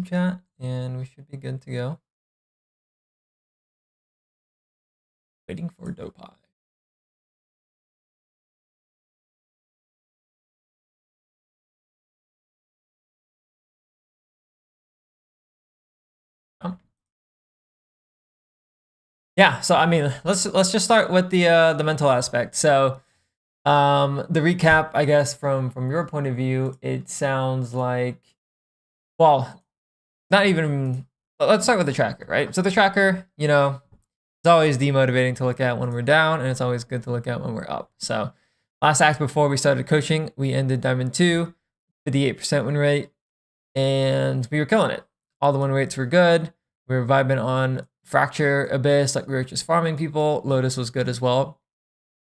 YouTube chat, and we should be good to go. Waiting for Dopeye. Yeah, so I mean, let's just start with the mental aspect. So, the recap, I guess, from your point of view, it sounds like, well, not even. Let's start with the tracker, right? So the tracker, it's always demotivating to look at when we're down, and it's always good to look at when we're up. So, last act before we started coaching, we ended Diamond 2, 58% win rate, and we were killing it. All the win rates were good. We were vibing on Fracture, Abyss, like we were just farming people. Lotus was good as well.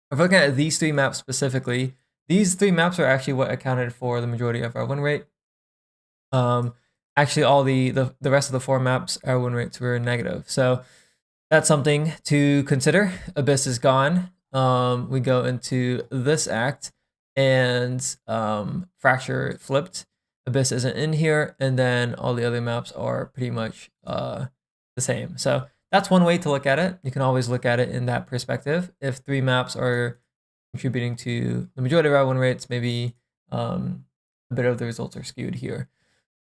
If looking at these three maps specifically, these three maps are actually what accounted for the majority of our win rate. Actually, all the rest of the 4 maps, our win rates were negative. So that's something to consider. Abyss is gone. We go into this act, and Fracture flipped. Abyss isn't in here, and then all the other maps are pretty much the same. So that's one way to look at it. You can always look at it in that perspective. If 3 maps are contributing to the majority of our win rates, maybe a bit of the results are skewed here.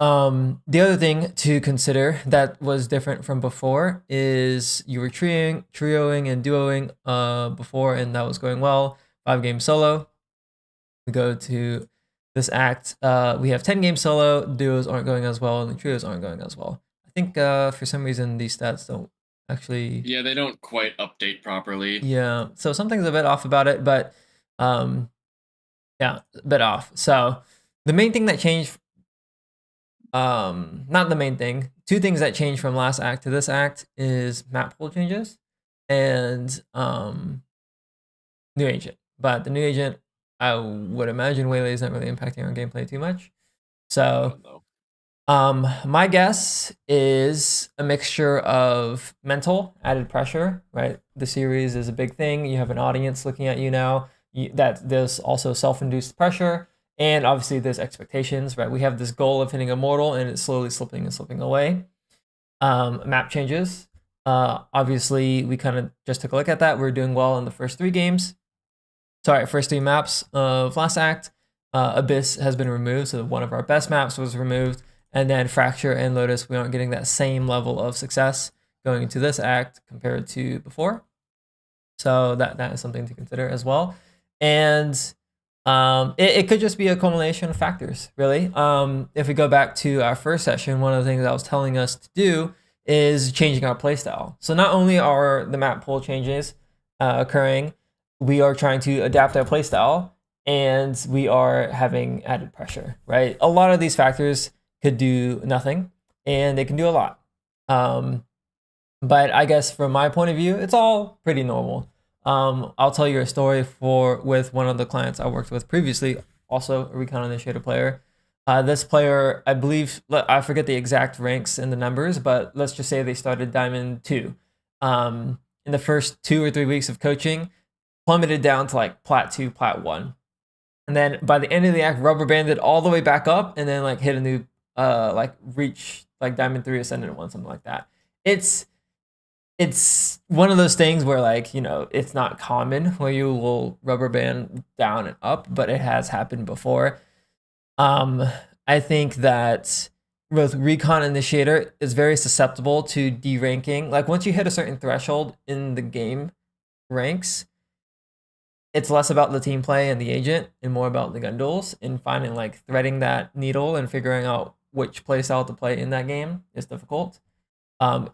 The other thing to consider that was different from before is you were trioing and duoing before, and that was going well. 5-game solo. We go to this act. We have 10-game solo. Duos aren't going as well, and the trios aren't going as well. I think for some reason these stats don't actually. Yeah, they don't quite update properly. Yeah, so something's a bit off about it, but yeah, a bit off. So the main thing that changed, not the main thing, 2 things that changed from last act to this act is map pool changes and new agent. But the new agent, I would imagine Waylay is not really impacting our gameplay too much. So my guess is a mixture of mental added pressure, right? The series is a big thing. You have an audience looking at you now. That there's also self-induced pressure, and obviously there's expectations, right? We have this goal of hitting Immortal, and it's slowly slipping and slipping away. Map changes. Obviously, we kind of just took a look at that. We're doing well in the first 3 games. Sorry, first 3 maps of last act. Abyss has been removed, so one of our best maps was removed. And then Fracture and Lotus, we aren't getting that same level of success going into this act compared to before. So that is something to consider as well. And it could just be a culmination of factors, really. If we go back to our first session, one of the things I was telling us to do is changing our playstyle. So not only are the map pool changes occurring, we are trying to adapt our playstyle, and we are having added pressure, right? A lot of these factors could do nothing, and they can do a lot. But I guess from my point of view, it's all pretty normal. I'll tell you a story with one of the clients I worked with previously, also a Recon Initiator player. This player, I believe, I forget the exact ranks and the numbers, but let's just say they started Diamond 2. In the first 2 or 3 weeks of coaching, plummeted down to like Plat 2, Plat 1. And then by the end of the act, rubber banded all the way back up, and then like hit a new, reach like Diamond 3 Ascendant 1, something like that. It's one of those things where, like, it's not common where you will rubber band down and up, but it has happened before. I think that with Recon Initiator, it's very susceptible to deranking. Like, once you hit a certain threshold in the game ranks, it's less about the team play and the agent and more about the gun duels, and finding, like, threading that needle and figuring out which playstyle to play in that game is difficult.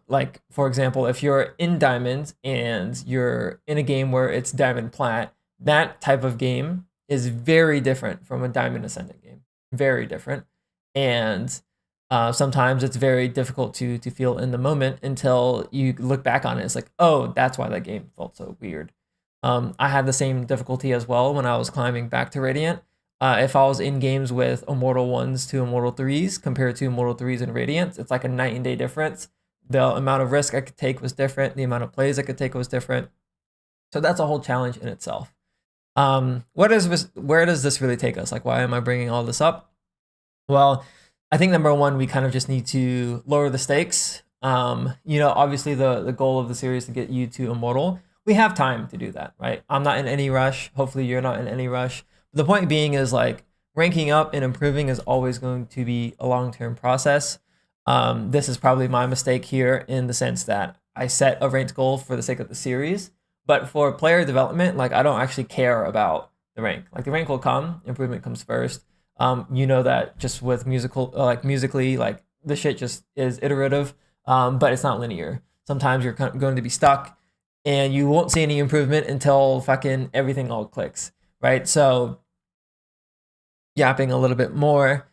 Like, for example, if you're in Diamond and you're in a game where it's Diamond Plat, that type of game is very different from a Diamond Ascendant game. Very different. And sometimes it's very difficult to feel in the moment until you look back on it. It's like, oh, that's why that game felt so weird. I had the same difficulty as well when I was climbing back to Radiant. If I was in games with Immortal 1s to Immortal 3s compared to Immortal 3s and Radiant, it's like a night and day difference. The amount of risk I could take was different. The amount of plays I could take was different. So that's a whole challenge in itself. Where does this really take us? Like, why am I bringing all this up? Well, I think number one, we kind of just need to lower the stakes. Obviously the goal of the series is to get you to immortal. We have time to do that, right? I'm not in any rush. Hopefully you're not in any rush. The point being is like ranking up and improving is always going to be a long-term process. This is probably my mistake here in the sense that I set a ranked goal for the sake of the series, but for player development, like I don't actually care about the rank. Like the rank will come, improvement comes first. That just with musically, like the shit just is iterative, but it's not linear. Sometimes you're going to be stuck, and you won't see any improvement until fucking everything all clicks, right? So, yapping a little bit more.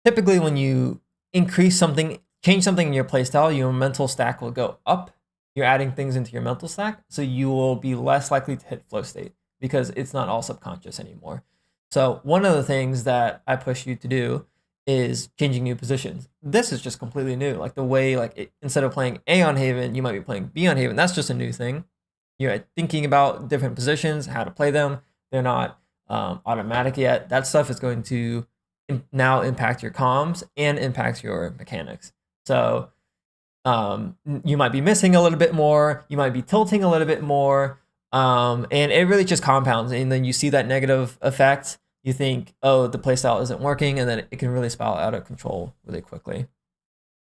Typically, when you increase something, change something in your playstyle, your mental stack will go up. You're adding things into your mental stack, so you will be less likely to hit flow state because it's not all subconscious anymore. So one of the things that I push you to do is changing new positions. This is just completely new. Like the way, instead of playing A on Haven, you might be playing B on Haven. That's just a new thing. You're thinking about different positions, how to play them. They're not automatic yet. That stuff is going to now impact your comms and impact your mechanics. So you might be missing a little bit more. You might be tilting a little bit more. And it really just compounds. And then you see that negative effect. You think, oh, the playstyle isn't working. And then it can really spiral out of control really quickly.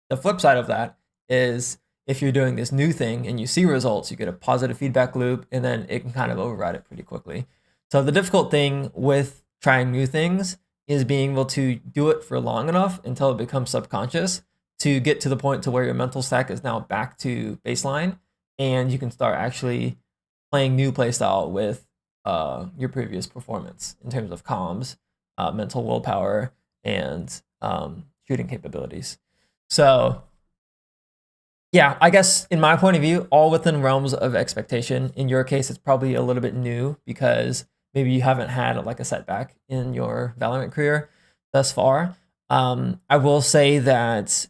The flip side of that is if you're doing this new thing and you see results, you get a positive feedback loop, and then it can kind of override it pretty quickly. So the difficult thing with trying new things is being able to do it for long enough until it becomes subconscious to get to the point to where your mental stack is now back to baseline, and you can start actually playing new playstyle with your previous performance in terms of comms, mental willpower, and shooting capabilities. So yeah, I guess in my point of view, all within realms of expectation. In your case, it's probably a little bit new because maybe you haven't had like a setback in your Valorant career thus far. I will say that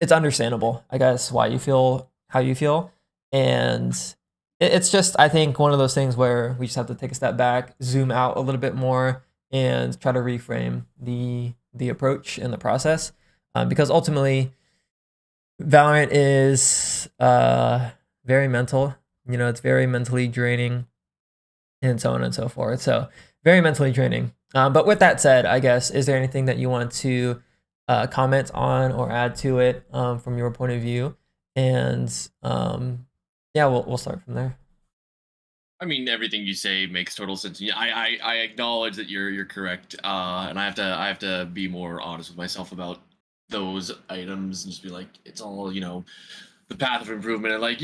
it's understandable, I guess, why you feel how you feel, and it's just I think one of those things where we just have to take a step back, zoom out a little bit more, and try to reframe the approach and the process, because ultimately Valorant is very mental. It's very mentally draining, and so on and so forth. So very mentally draining. But with that said, I guess, is there anything that you want to comment on or add to it from your point of view? And yeah, we'll start from there. I mean, everything you say makes total sense. Yeah, I acknowledge that you're correct, and I have to be more honest with myself about those items and just be like, it's all the path of improvement. And like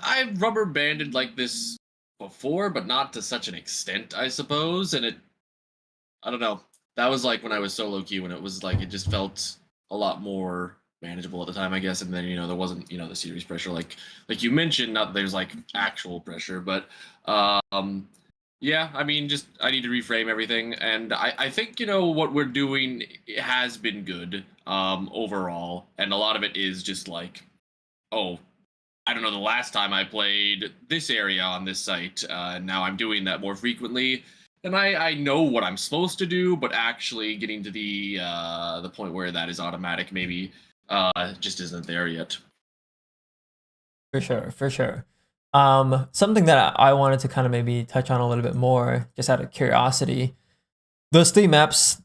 I've rubber banded like this before, but not to such an extent, I suppose. And I don't know. That was like when I was solo queue, when it was like it just felt a lot more manageable at the time, I guess. And then there wasn't the series pressure like you mentioned. Not that there's like actual pressure, but yeah. I mean, just I need to reframe everything, and I think what we're doing has been good overall, and a lot of it is just like, oh, I don't know, the last time I played this area on this site. Now I'm doing that more frequently, and I know what I'm supposed to do, but actually getting to the point where that is automatic maybe just isn't there yet. For sure, for sure. Something that I wanted to kind of maybe touch on a little bit more, just out of curiosity. Those three maps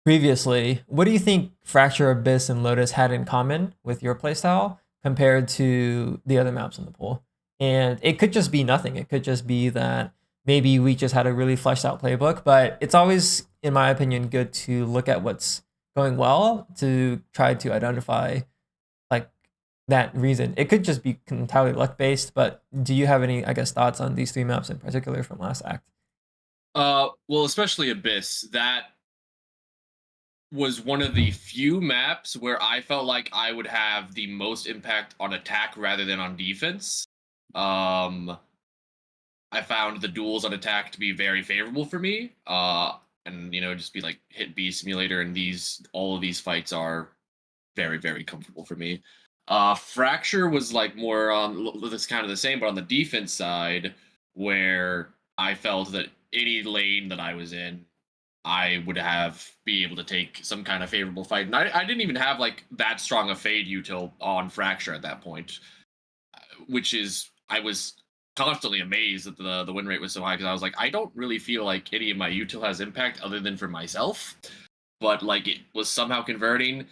previously, what do you think Fracture, Abyss, and Lotus had in common with your playstyle compared to the other maps in the pool? And it could just be nothing. It could just be that maybe we just had a really fleshed out playbook, but it's always, in my opinion, good to look at what's going well to try to identify like that reason. It could just be entirely luck based, but do you have any, I guess, thoughts on these three maps in particular from last act? Well, especially Abyss. That was one of the few maps where I felt like I would have the most impact on attack rather than on defense. Um, I found the duels on attack to be very favorable for me. And just be like hit B simulator, and all of these fights are very, very comfortable for me. Fracture was like more on this kind of the same, but on the defense side, where I felt that any lane that I was in, I would be able to take some kind of favorable fight. And I didn't even have like that strong a fade util on Fracture at that point, which is I was constantly amazed that the win rate was so high because I was like, I don't really feel like any of my util has impact other than for myself, but like it was somehow converting.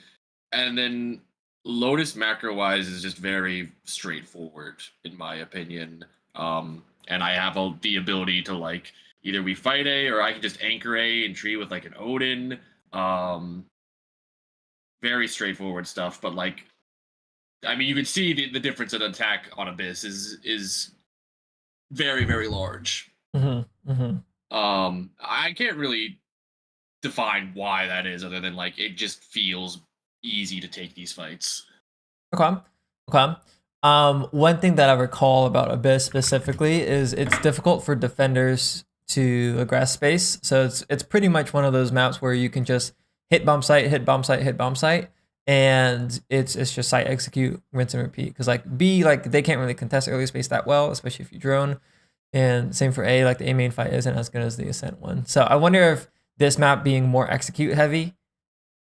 And then Lotus macro wise is just very straightforward in my opinion. And I have the ability to like either we fight A or I can just anchor A and tree with like an Odin. Um, very straightforward stuff, but like I mean, you can see the difference in attack on Abyss is very very large. Mm-hmm. Mm-hmm. I can't really define why that is, other than like it just feels easy to take these fights. Okay. Okay. One thing that I recall about Abyss specifically is it's difficult for defenders to aggress space. So it's pretty much one of those maps where you can just hit bomb site, hit bomb site, hit bomb site, and it's just site execute, rinse and repeat. Because like B, like they can't really contest early space that well, especially if you drone. And same for A, like the A main fight isn't as good as the Ascent one. So I wonder if this map being more execute heavy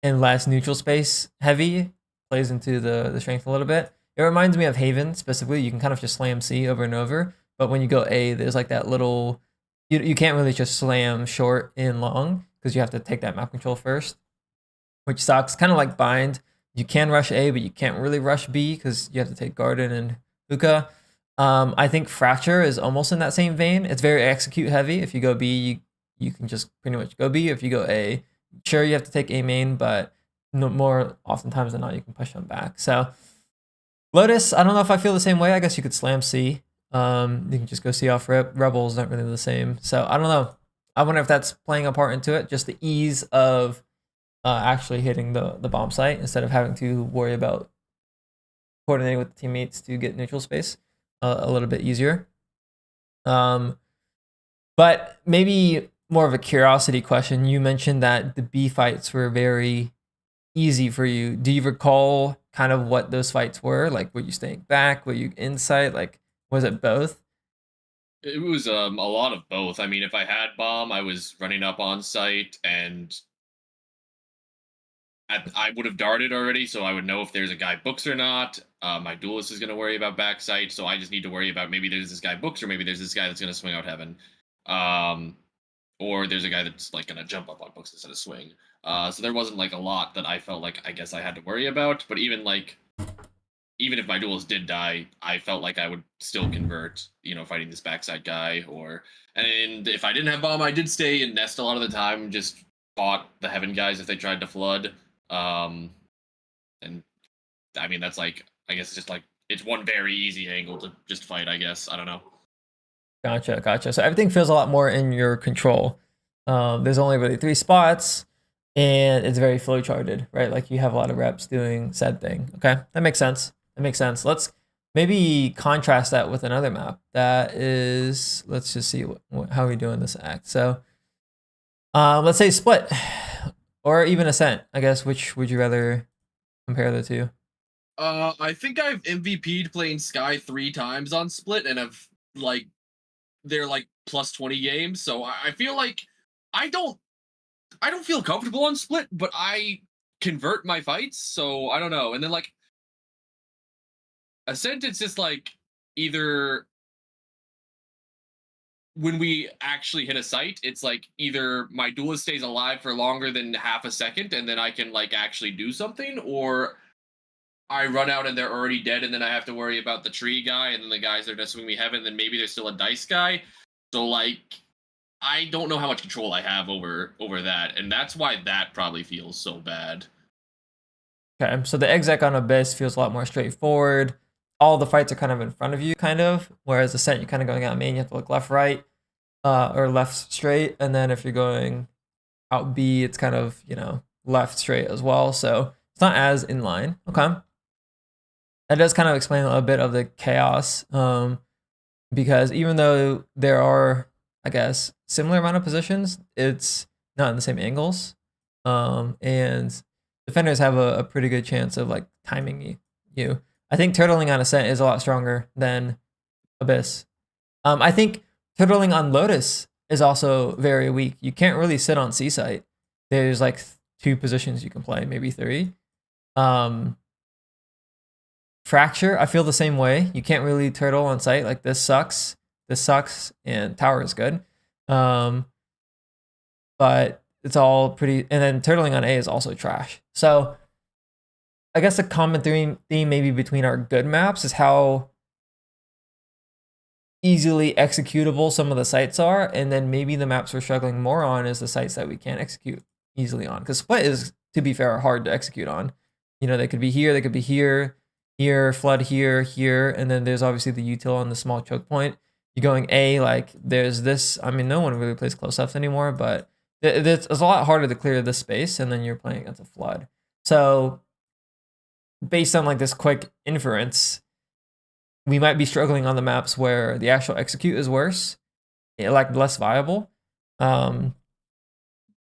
and less neutral space heavy plays into the strength a little bit. It reminds me of Haven specifically. You can kind of just slam C over and over, but when you go A, there's like that little you can't really just slam short and long because you have to take that map control first, which sucks. Kind of like Bind. You can rush A, but you can't really rush B because you have to take Garden and Hookah. I think Fracture is almost in that same vein. It's very execute heavy. If you go B, you can just pretty much go B. If you go A, sure you have to take A main, but no, more oftentimes than not, you can push them back. So Lotus, I don't know if I feel the same way. I guess you could slam C. You can just go C off rip. Rebels aren't really the same. So I don't know. I wonder if that's playing a part into it. Just the ease of actually hitting the bomb site instead of having to worry about coordinating with the teammates to get neutral space a little bit easier. But maybe more of a curiosity question. You mentioned that the B fights were very easy for you. Do you recall kind of what those fights were? Like, were you staying back? Were you inside? Like, was it both? It was a lot of both. I mean, if I had bomb, I was running up on site, and I would have darted already, so I would know if there's a guy books or not. My duelist is going to worry about backside, so I just need to worry about maybe there's this guy books, or maybe there's this guy that's going to swing out heaven, or there's a guy that's like going to jump up on books instead of swing. So there wasn't like a lot that I felt like I guess I had to worry about. But even if my duelist did die, I felt like I would still convert, fighting this backside guy. And if I didn't have bomb, I did stay in nest a lot of the time, just fought the heaven guys if they tried to flood. And I mean, that's like, I guess it's just like, it's one very easy angle to just fight, I guess. I don't know. Gotcha. So everything feels a lot more in your control. There's only really 3 spots, and it's very flow charted, right? Like you have a lot of reps doing said thing. Okay, that makes sense. Let's maybe contrast that with another map. That is, let's just see how we do in this act. So let's say Split or even Ascent. I guess, which would you rather compare the two? I think I've MVP'd playing Sky 3 times on Split, and I've like they're like plus 20 games. So I feel like I don't feel comfortable on Split, but I convert my fights. So I don't know. And then like Ascent, it's just like either when we actually hit a site, it's like either my duelist stays alive for longer than half a second, and then I can like actually do something, or I run out and they're already dead, and then I have to worry about the tree guy, and then the guys that are just swinging me heaven, and then maybe there's still a dice guy. So like, I don't know how much control I have over that, and that's why that probably feels so bad. Okay, so the exec on Abyss feels a lot more straightforward. All the fights are kind of in front of you, kind of. Whereas Ascent, you're kind of going out main, you have to look left, right, or left straight. And then if you're going out B, it's kind of, left straight as well. So it's not as in line. Okay. That does kind of explain a bit of the chaos. Because even though there are, I guess, similar amount of positions, it's not in the same angles. And defenders have a pretty good chance of like timing you. I think turtling on Ascent is a lot stronger than Abyss. I think turtling on Lotus is also very weak. You can't really sit on C site. There's like 2 positions you can play, maybe 3. Fracture, I feel the same way. You can't really turtle on site. Like this sucks, and tower is good. But it's all pretty, and then turtling on A is also trash. So I guess a common theme maybe between our good maps is how easily executable some of the sites are, and then maybe the maps we're struggling more on is the sites that we can't execute easily on. Because split is, to be fair, hard to execute on. You know, they could be here, they could be here, flood here, and then there's obviously the util on the small choke point. You're going A, like there's this. I mean, no one really plays close-ups anymore, but it's a lot harder to clear this space, and then you're playing against a flood. So based on like this quick inference, we might be struggling on the maps where the actual execute is worse, like less viable. So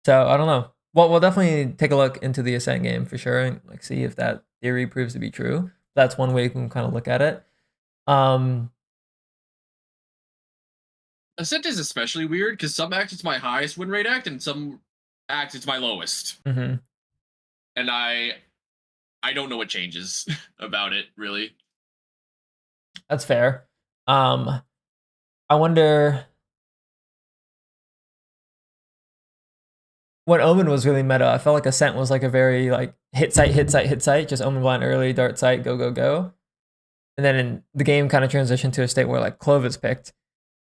I don't know. Well, we'll definitely take a look into the Ascent game for sure, and like see if that theory proves to be true. That's one way you can kind of look at it. Ascent is especially weird because some acts it's my highest win rate act, and some acts it's my lowest. Mm-hmm. And I don't know what changes about it really. That's fair. I wonder when Omen was really meta. I felt like Ascent was like a very like hit site, just Omen blind early, dart site, go. And then the game kind of transitioned to a state where like Clovis picked,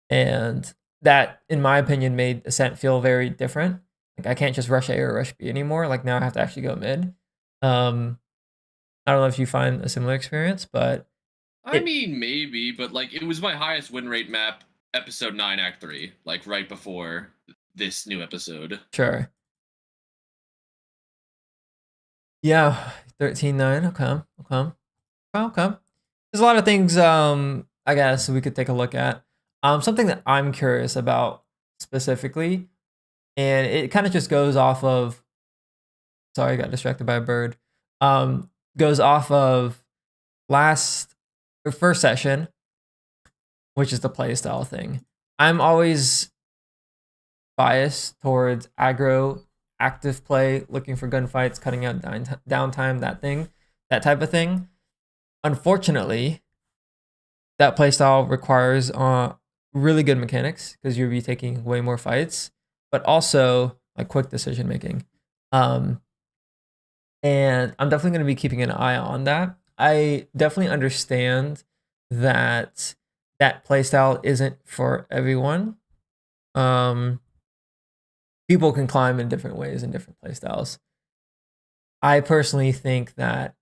and that, in my opinion, made Ascent feel very different. Like I can't just rush A or rush B anymore. Like now I have to actually go mid. I don't know if you find a similar experience, but I mean, maybe, but like it was my highest win rate map, episode 9, act 3, like right before this new episode. Sure. Yeah, 13-9. Okay. There's a lot of things I guess we could take a look at. Something that I'm curious about specifically, and it kind of just goes off of, sorry, I got distracted by a bird. Goes off of first session, which is the playstyle thing. I'm always biased towards aggro, active play, looking for gunfights, cutting out downtime, that type of thing. Unfortunately, that playstyle requires really good mechanics because you'll be taking way more fights, but also like quick decision making. And I'm definitely going to be keeping an eye on that. I definitely understand that playstyle isn't for everyone. People can climb in different ways in different playstyles. I personally think that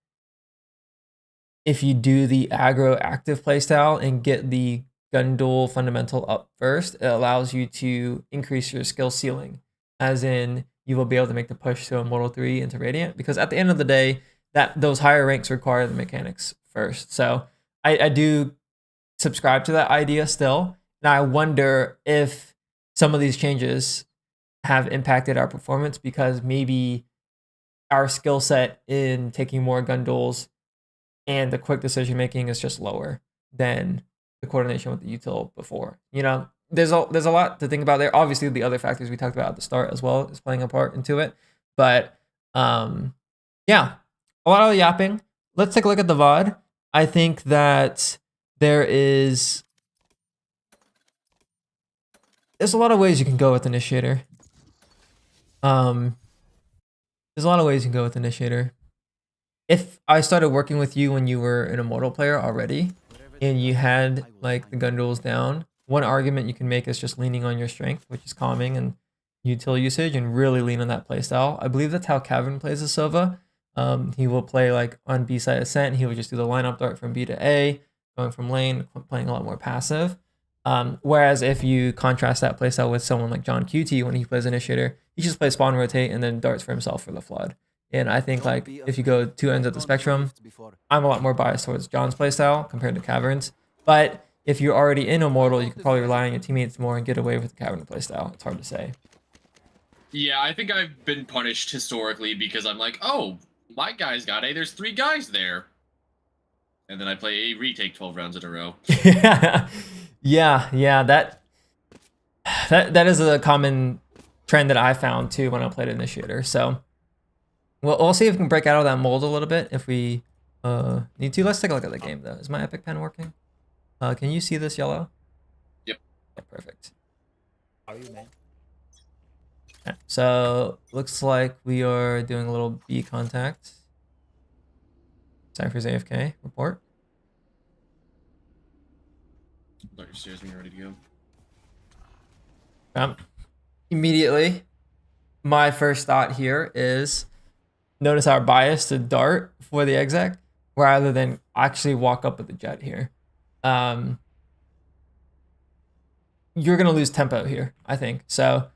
if you do the aggro active playstyle and get the gun duel fundamental up first, it allows you to increase your skill ceiling, as in you will be able to make the push to Immortal 3 into Radiant, because at the end of the day, those higher ranks require the mechanics first. So I do subscribe to that idea still. Now I wonder if some of these changes have impacted our performance because maybe our skill set in taking more gun duels and the quick decision making is just lower than the coordination with the util before. You know, there's a lot to think about there. Obviously, the other factors we talked about at the start as well is playing a part into it. But yeah, a lot of yapping. Let's take a look at the VOD. I think that there's a lot of ways you can go with Initiator. There's a lot of ways you can go with Initiator. If I started working with you when you were an Immortal player already, and you had like the gun duels down, one argument you can make is just leaning on your strength, which is calming and util usage, and really lean on that playstyle. I believe that's how Cavern plays a Sova. He will play like on B side Ascent. He would just do the lineup dart from B to A, going from lane, playing a lot more passive. Whereas if you contrast that playstyle with someone like John QT when he plays Initiator, he just plays spawn rotate and then darts for himself for the flood. And I think like if you go 2 ends of the spectrum, I'm a lot more biased towards John's playstyle compared to Cavern's. But if you're already in Immortal, you can probably rely on your teammates more and get away with the Cavern playstyle. It's hard to say. Yeah, I think I've been punished historically because I'm like, oh, my guy's got A, there's 3 guys there. And then I play A, retake 12 rounds in a row. Yeah, that That is a common trend that I found too when I played Initiator. So we'll see if we can break out of that mold a little bit if we need to. Let's take a look at the game though. Is my Epic Pen working? Can you see this yellow? Yep. Yeah, perfect. How are you, man? Okay, so looks like we are doing a little B contact. Cypher's AFK report. Start your stairs when you're ready to go. Immediately, my first thought here is notice our bias to dart for the exec rather than actually walk up with the jet here. You're going to lose tempo here, I think. So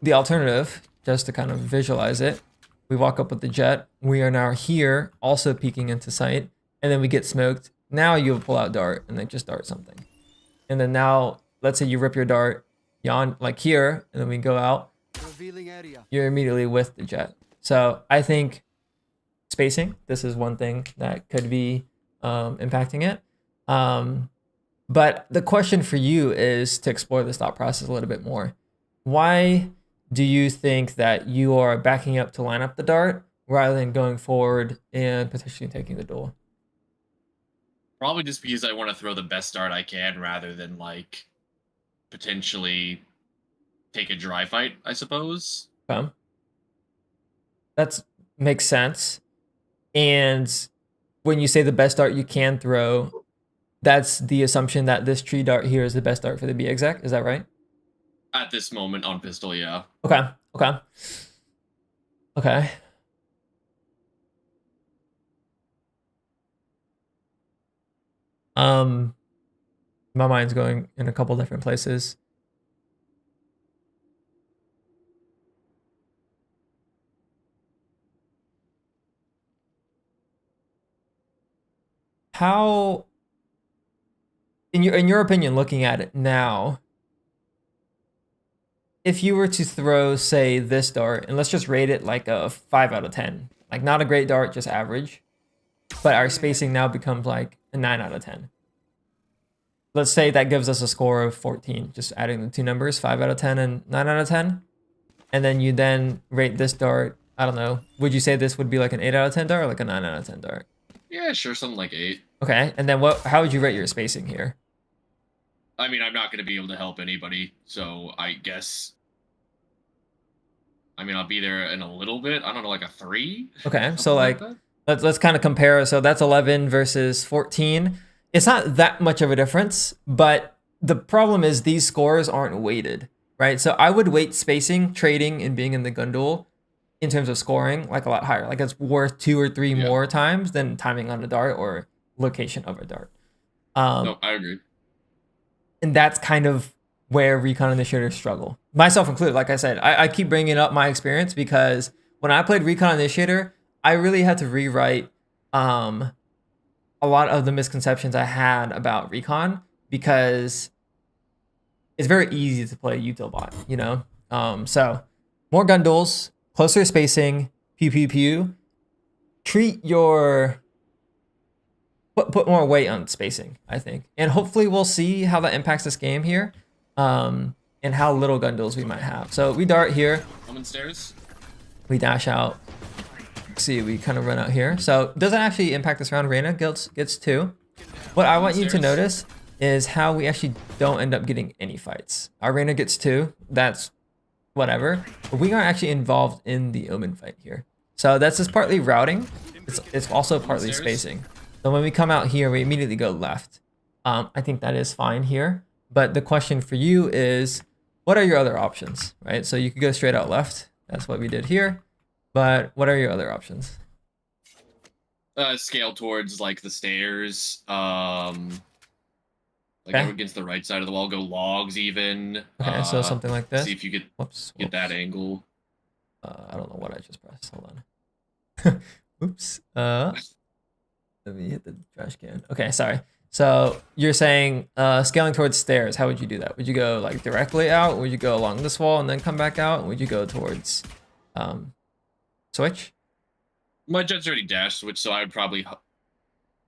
the alternative, just to kind of visualize it, we walk up with the jet. We are now here, also peeking into sight, and then we get smoked. Now you pull out dart and then just dart something. And then now, let's say you rip your dart, yawn like here, and then we go out. Revealing area. You're immediately with the jet. So I think spacing, this is one thing that could be impacting it. But the question for you is to explore this thought process a little bit more. Why do you think that you are backing up to line up the dart rather than going forward and potentially taking the duel? Probably just because I want to throw the best dart I can rather than like potentially take a dry fight, I suppose. That makes sense. And when you say the best dart you can throw, that's the assumption that this tree dart here is the best dart for the B exec. Is that right? At this moment on pistol, yeah. Okay. My mind's going in a couple different places. How, in your opinion, looking at it now, if you were to throw, say, this dart, and let's just rate it like a 5 out of 10, like not a great dart, just average, but our spacing now becomes like a 9 out of 10. Let's say that gives us a score of 14, just adding the two numbers, 5 out of 10 and 9 out of 10. And then you then rate this dart, I don't know, would you say this would be like an 8 out of 10 dart or like a 9 out of 10 dart? Yeah, sure, something like 8. Okay, and then how would you rate your spacing here? I mean, I'm not going to be able to help anybody, so I guess... I mean, I'll be there in a little bit. I don't know, like a 3? Okay, so like let's kind of compare. So that's 11 versus 14. It's not that much of a difference, but the problem is these scores aren't weighted, right? So I would weight spacing, trading, and being in the gun duel in terms of scoring like a lot higher. Like it's worth 2 or 3 more times than timing on a dart or location of a dart. No, I agree. And that's kind of where recon initiators struggle, myself included. Like I said, I keep bringing up my experience because when I played recon initiator, I really had to rewrite a lot of the misconceptions I had about recon because it's very easy to play util bot, you know? So more gun duels, closer spacing, pew pew pew. Treat your put more weight on spacing, I think, and hopefully we'll see how that impacts this game here. And how little gun duels we might have. So we dart here. Coming stairs. We dash out. See, we kind of run out here. So doesn't actually impact this round. Reyna gets 2. What I want you to notice is how we actually don't end up getting any fights. Our Reyna gets 2. That's whatever. But we aren't actually involved in the Omen fight here. So that's just partly routing. It's also partly spacing. So when we come out here, we immediately go left. I think that is fine here. But the question for you is, what are your other options, right? So you could go straight out left. That's what we did here. But what are your other options? Scale towards like the stairs. Like go against the right side of the wall. Go logs even. Okay, so something like this. See if you could get that angle. I don't know what I just pressed. Hold on. Oops. Let me hit the trash can. Okay, sorry. So you're saying scaling towards stairs. How would you do that? Would you go like directly out? Would you go along this wall and then come back out? Would you go towards switch? My jet's already dash switch, so I would probably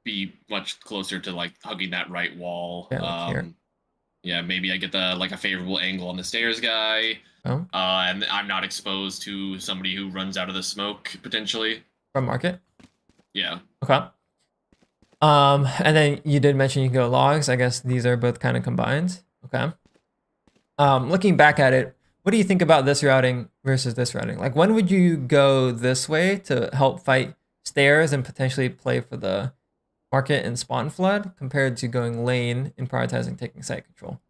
be much closer to like hugging that right wall. Yeah, like here. Yeah, maybe I get the like a favorable angle on the stairs guy. Oh, And I'm not exposed to somebody who runs out of the smoke potentially. from market. Yeah. Okay. And then you did mention you can go logs. I guess these are both kind of combined. Okay. Looking back at it, what do you think about this routing versus this routing? Like, when would you go this way to help fight stairs and potentially play for the market and spawn flood compared to going lane and prioritizing taking site control?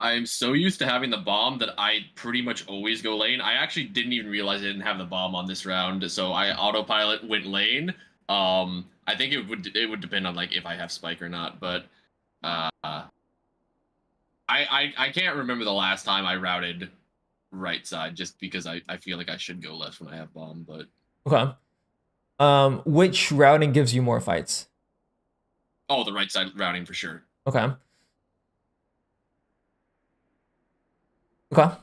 I'm so used to having the bomb that I pretty much always go lane. I actually didn't even realize I didn't have the bomb on this round, so I autopilot went lane. I think it would depend on like if I have spike or not, but I can't remember the last time I routed right side just because I feel like I should go left when I have bomb, but Okay. Which routing gives you more fights? oh, the right side routing for sure. Okay. Okay.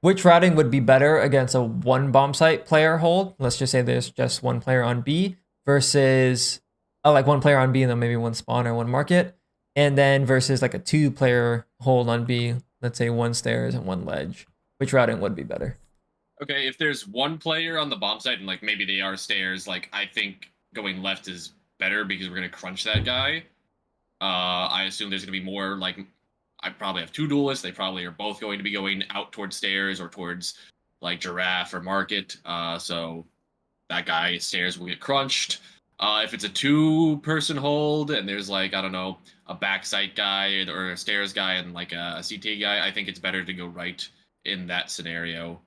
Which routing would be better against a one bomb site player hold? Let's just say there's just one player on B versus like one player on B and then maybe one spawn or one market. And then versus like a 2-player hold on B, let's say one stairs and one ledge. Which routing would be better? Okay, if there's one player on the bomb site and like maybe they are stairs, like I think going left is better because we're gonna crunch that guy. I assume there's gonna be more like I probably have 2 duelists. They probably are both going to be going out towards stairs or towards like giraffe or market. So that guy stairs will get crunched. If it's a 2-person hold and there's like I don't know a backside guy or a stairs guy and like a CT guy, I think it's better to go right in that scenario.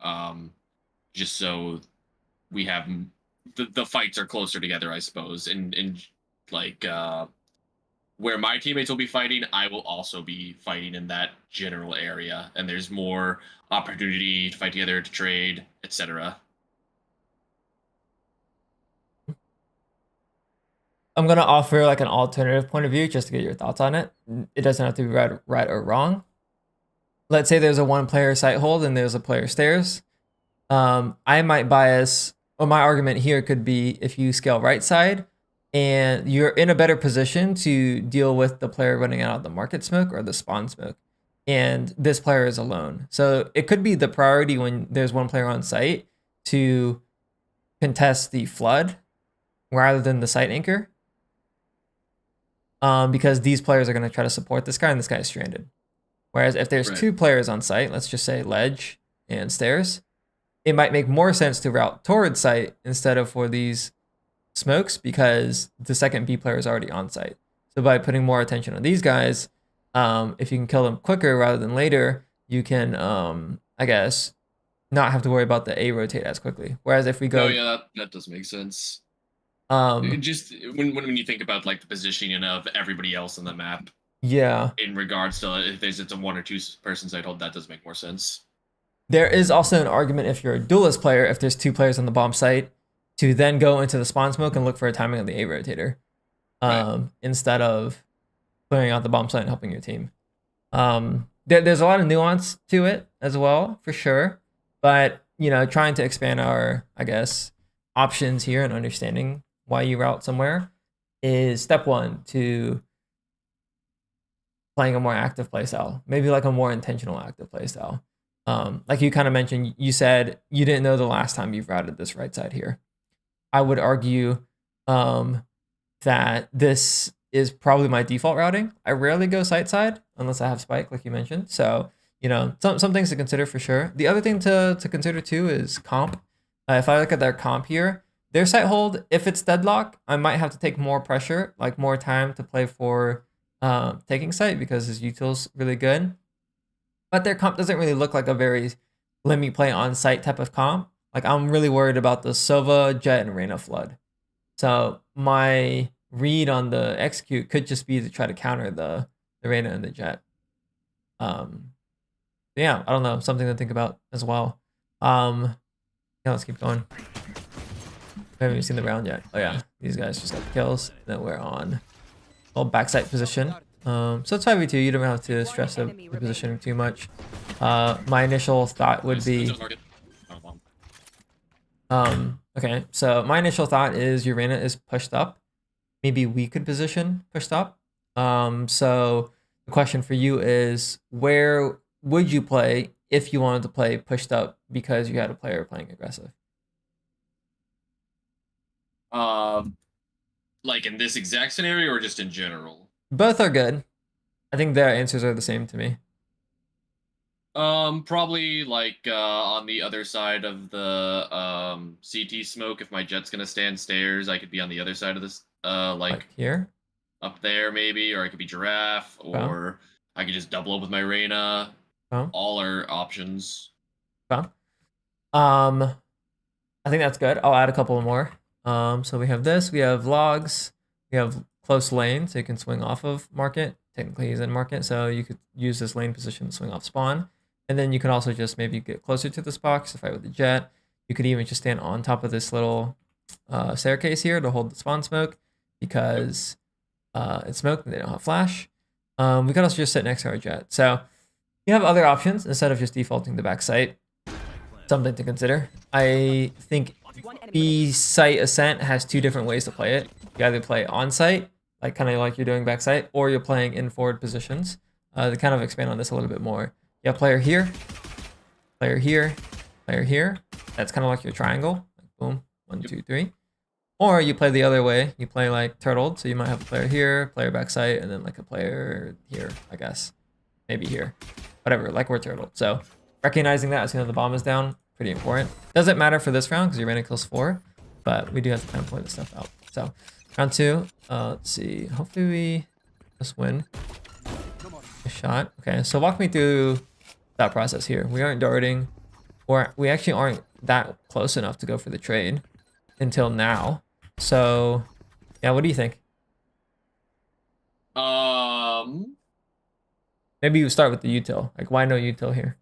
Just so we have the fights are closer together, I suppose. And like where my teammates will be fighting, I will also be fighting in that general area, and there's more opportunity to fight together, to trade, etc. I'm gonna offer like an alternative point of view just to get your thoughts on it. It doesn't have to be right or wrong. Let's say there's a 1-player site hold and there's a player stairs. I might bias, or my argument here could be if you scale right side and you're in a better position to deal with the player running out of the market smoke or the spawn smoke, and this player is alone. So it could be the priority when there's one player on site to contest the flood rather than the site anchor. Because these players are going to try to support this guy and this guy is stranded. Whereas if there's 2 players on site, let's just say ledge and stairs, it might make more sense to route towards site instead of for these smokes because the second B player is already on site. So by putting more attention on these guys, if you can kill them quicker rather than later, you can, I guess, not have to worry about the A rotate as quickly. Whereas if we go... Oh yeah, that does make sense. Just when you think about like the positioning of everybody else on the map, yeah, in regards to if it's a 1 or 2-person site hold, that does make more sense. There is also an argument if you're a duelist player, if there's 2 players on the bomb site, to then go into the spawn smoke and look for a timing of the A rotator, instead of clearing out the bomb site and helping your team. There's a lot of nuance to it as well, for sure. But you know, trying to expand our, I guess, options here and understanding why you route somewhere is step 1 to playing a more active playstyle, maybe like a more intentional active playstyle. Like you kind of mentioned, you said you didn't know the last time you've routed this right side here. I would argue that this is probably my default routing. I rarely go site side unless I have spike, like you mentioned. So, you know, some things to consider for sure. The other thing to consider too is comp. If I look at their comp here, their site hold, if it's deadlock, I might have to take more pressure, like more time to play for taking site because his util's really good. But their comp doesn't really look like a very let me play on site type of comp. Like I'm really worried about the Sova, Jet, and Reyna flood. So my read on the execute could just be to try to counter the Reyna and the Jet. Yeah, I don't know, something to think about as well. Yeah, let's keep going. We haven't even seen the round yet. Oh yeah, these guys just got the kills. Then we're on backside position. So it's 5v2, you don't have to stress the positioning too much. My initial thought would be... okay, so my initial thought is Urena is pushed up. maybe we could position pushed up. So the question for you is, where would you play if you wanted to play pushed up because you had a player playing aggressive? Like in this exact scenario or just in general? Both are good. I think their answers are the same to me. Probably like on the other side of the CT smoke. If my jet's gonna stand stairs, I could be on the other side of this like Here. up there maybe, or I could be giraffe, Wow. or I could just double up with my Reyna. Wow. All are options. Wow. I think that's good. I'll add a couple more. So we have this. We have logs. We have close lane, so you can swing off of market. Technically, he's in market, so you could use this lane position to swing off spawn. And then you can also just maybe get closer to this box to fight with the jet. You could even just stand on top of this little staircase here to hold the spawn smoke because it's smoke and they don't have flash. We could also just sit next to our jet. So you have other options instead of just defaulting the back site. Something to consider. I think B site ascent has two different ways to play it. You either play on site, like kind of like you're doing back site, or you're playing in forward positions. To kind of expand on this a little bit more, you have player here, player here, player here. That's kind of like your triangle. Like boom, 1, 2, 3. Or you play the other way. You play like turtled, so you might have a player here, player back site, and then like a player here, I guess. Maybe here. Whatever, like we're turtled. So recognizing that as soon as the bomb is down, pretty important. Doesn't matter for this round because your Reyna kills 4, but we do have to kind of point this stuff out. So round 2, let's see. Hopefully we just win a shot. Okay, so walk me through that process here. We aren't darting, or we actually aren't that close enough to go for the trade until now. So yeah, what do you think? Maybe you start with the util. Like, why no util here?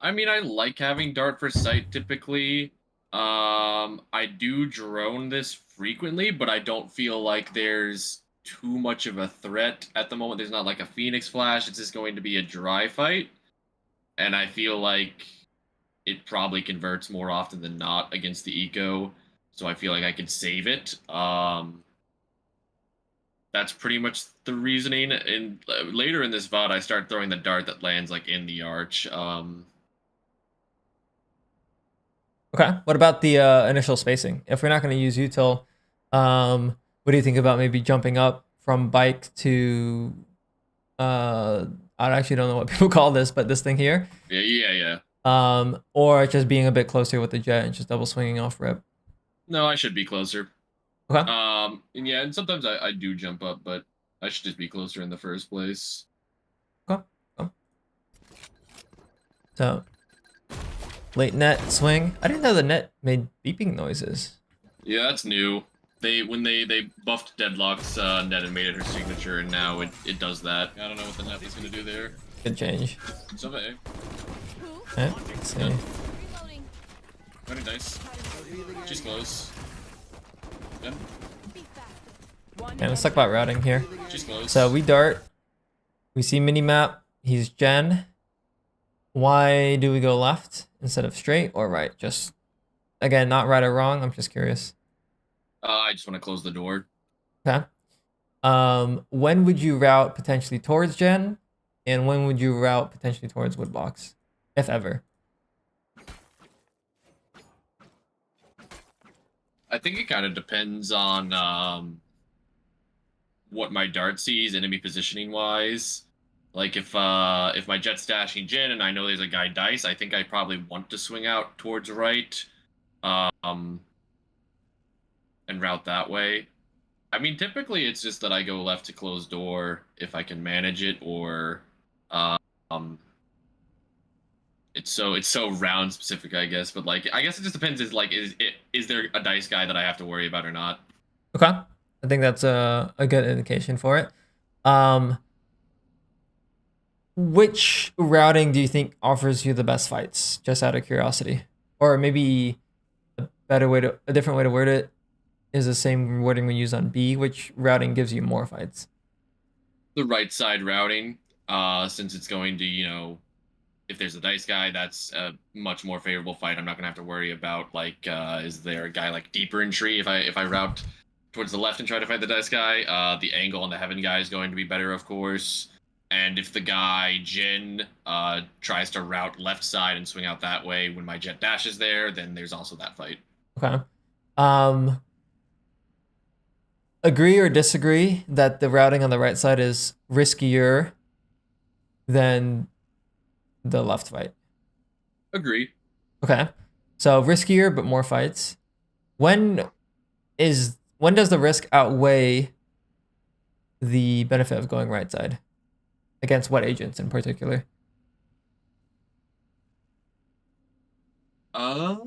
I mean, I like having dart for sight typically. I do drone this frequently, but I don't feel like there's too much of a threat at the moment. There's not like a Phoenix flash. It's just going to be a dry fight. And I feel like it probably converts more often than not against the eco. So I feel like I could save it. That's pretty much the reasoning. And later in this VOD, I start throwing the dart that lands like in the arch. Okay. What about the initial spacing? If we're not going to use util, what do you think about maybe jumping up from bike to I actually don't know what people call this, but this thing here. Yeah. Or just being a bit closer with the jet and just double swinging off rip. No, I should be closer. Okay. And yeah, and sometimes I do jump up, but I should just be closer in the first place. Okay. So late net swing. I didn't know the net made beeping noises. Yeah, that's new. When they buffed Deadlock's net and made it her signature, and now it does that. I don't know what the net is gonna do there. Good change. Okay. Okay, let's see. Very nice. She's close. Good. Okay, let's talk about routing here. She's close. So we dart. We see minimap. He's Gen. Why do we go left instead of straight or right? Just, again, not right or wrong. I'm just curious. I just want to close the door. Okay. When would you route potentially towards Gen? And when would you route potentially towards Woodbox? If ever. I think it kind of depends on what my dart sees, enemy positioning wise. Like if my jet's dashing Jin and I know there's a guy dice, I think I probably want to swing out towards right, and route that way. I mean, typically it's just that I go left to close door if I can manage it, or it's so round specific, I guess. But like, I guess it just depends. Is there a dice guy that I have to worry about or not? Okay, I think that's a good indication for it. Which routing do you think offers you the best fights? Just out of curiosity, or maybe a different way to word it is the same wording we use on B. Which routing gives you more fights? The right side routing, since it's going to if there's a dice guy, that's a much more favorable fight. I'm not gonna have to worry about like is there a guy like deeper in tree if I route towards the left and try to fight the dice guy. The angle on the heaven guy is going to be better, of course. And if the guy Jin tries to route left side and swing out that way when my jet dash is there, then there's also that fight. Okay. Agree or disagree that the routing on the right side is riskier than the left fight? Agree. Okay. So riskier but more fights. When does the risk outweigh the benefit of going right side? Against what agents in particular? I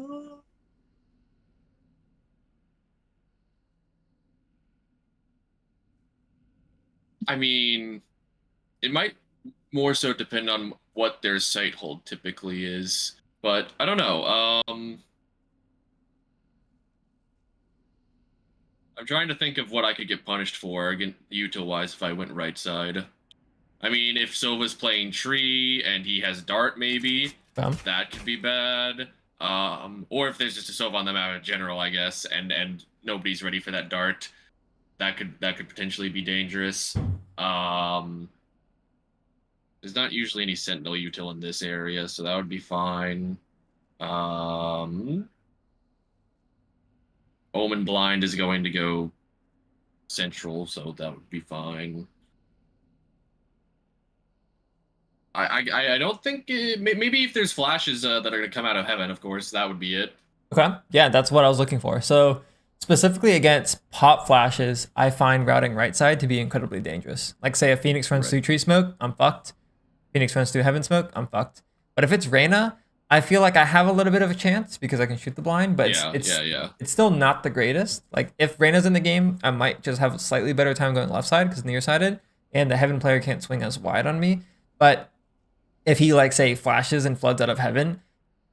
mean, it might more so depend on what their sight hold typically is, but I don't know. I'm trying to think of what I could get punished for against util wise if I went right side. I mean, if Silva's playing tree and he has dart, maybe that could be bad. Or if there's just a Silva on the map in general, I guess, and nobody's ready for that dart, that could potentially be dangerous. There's not usually any sentinel util in this area, so that would be fine. Omen blind is going to go central, so that would be fine. I don't think maybe if there's flashes that are going to come out of heaven, of course, that would be it. Okay, yeah, that's what I was looking for. So specifically against pop flashes, I find routing right side to be incredibly dangerous. Like say a Phoenix runs through tree smoke, I'm fucked. Phoenix runs through heaven smoke, I'm fucked. But if it's Reyna, I feel like I have a little bit of a chance because I can shoot the blind, but it's still not the greatest. Like if Reyna's in the game, I might just have a slightly better time going left side because nearsighted, and the heaven player can't swing as wide on me. But if he like say flashes and floods out of heaven,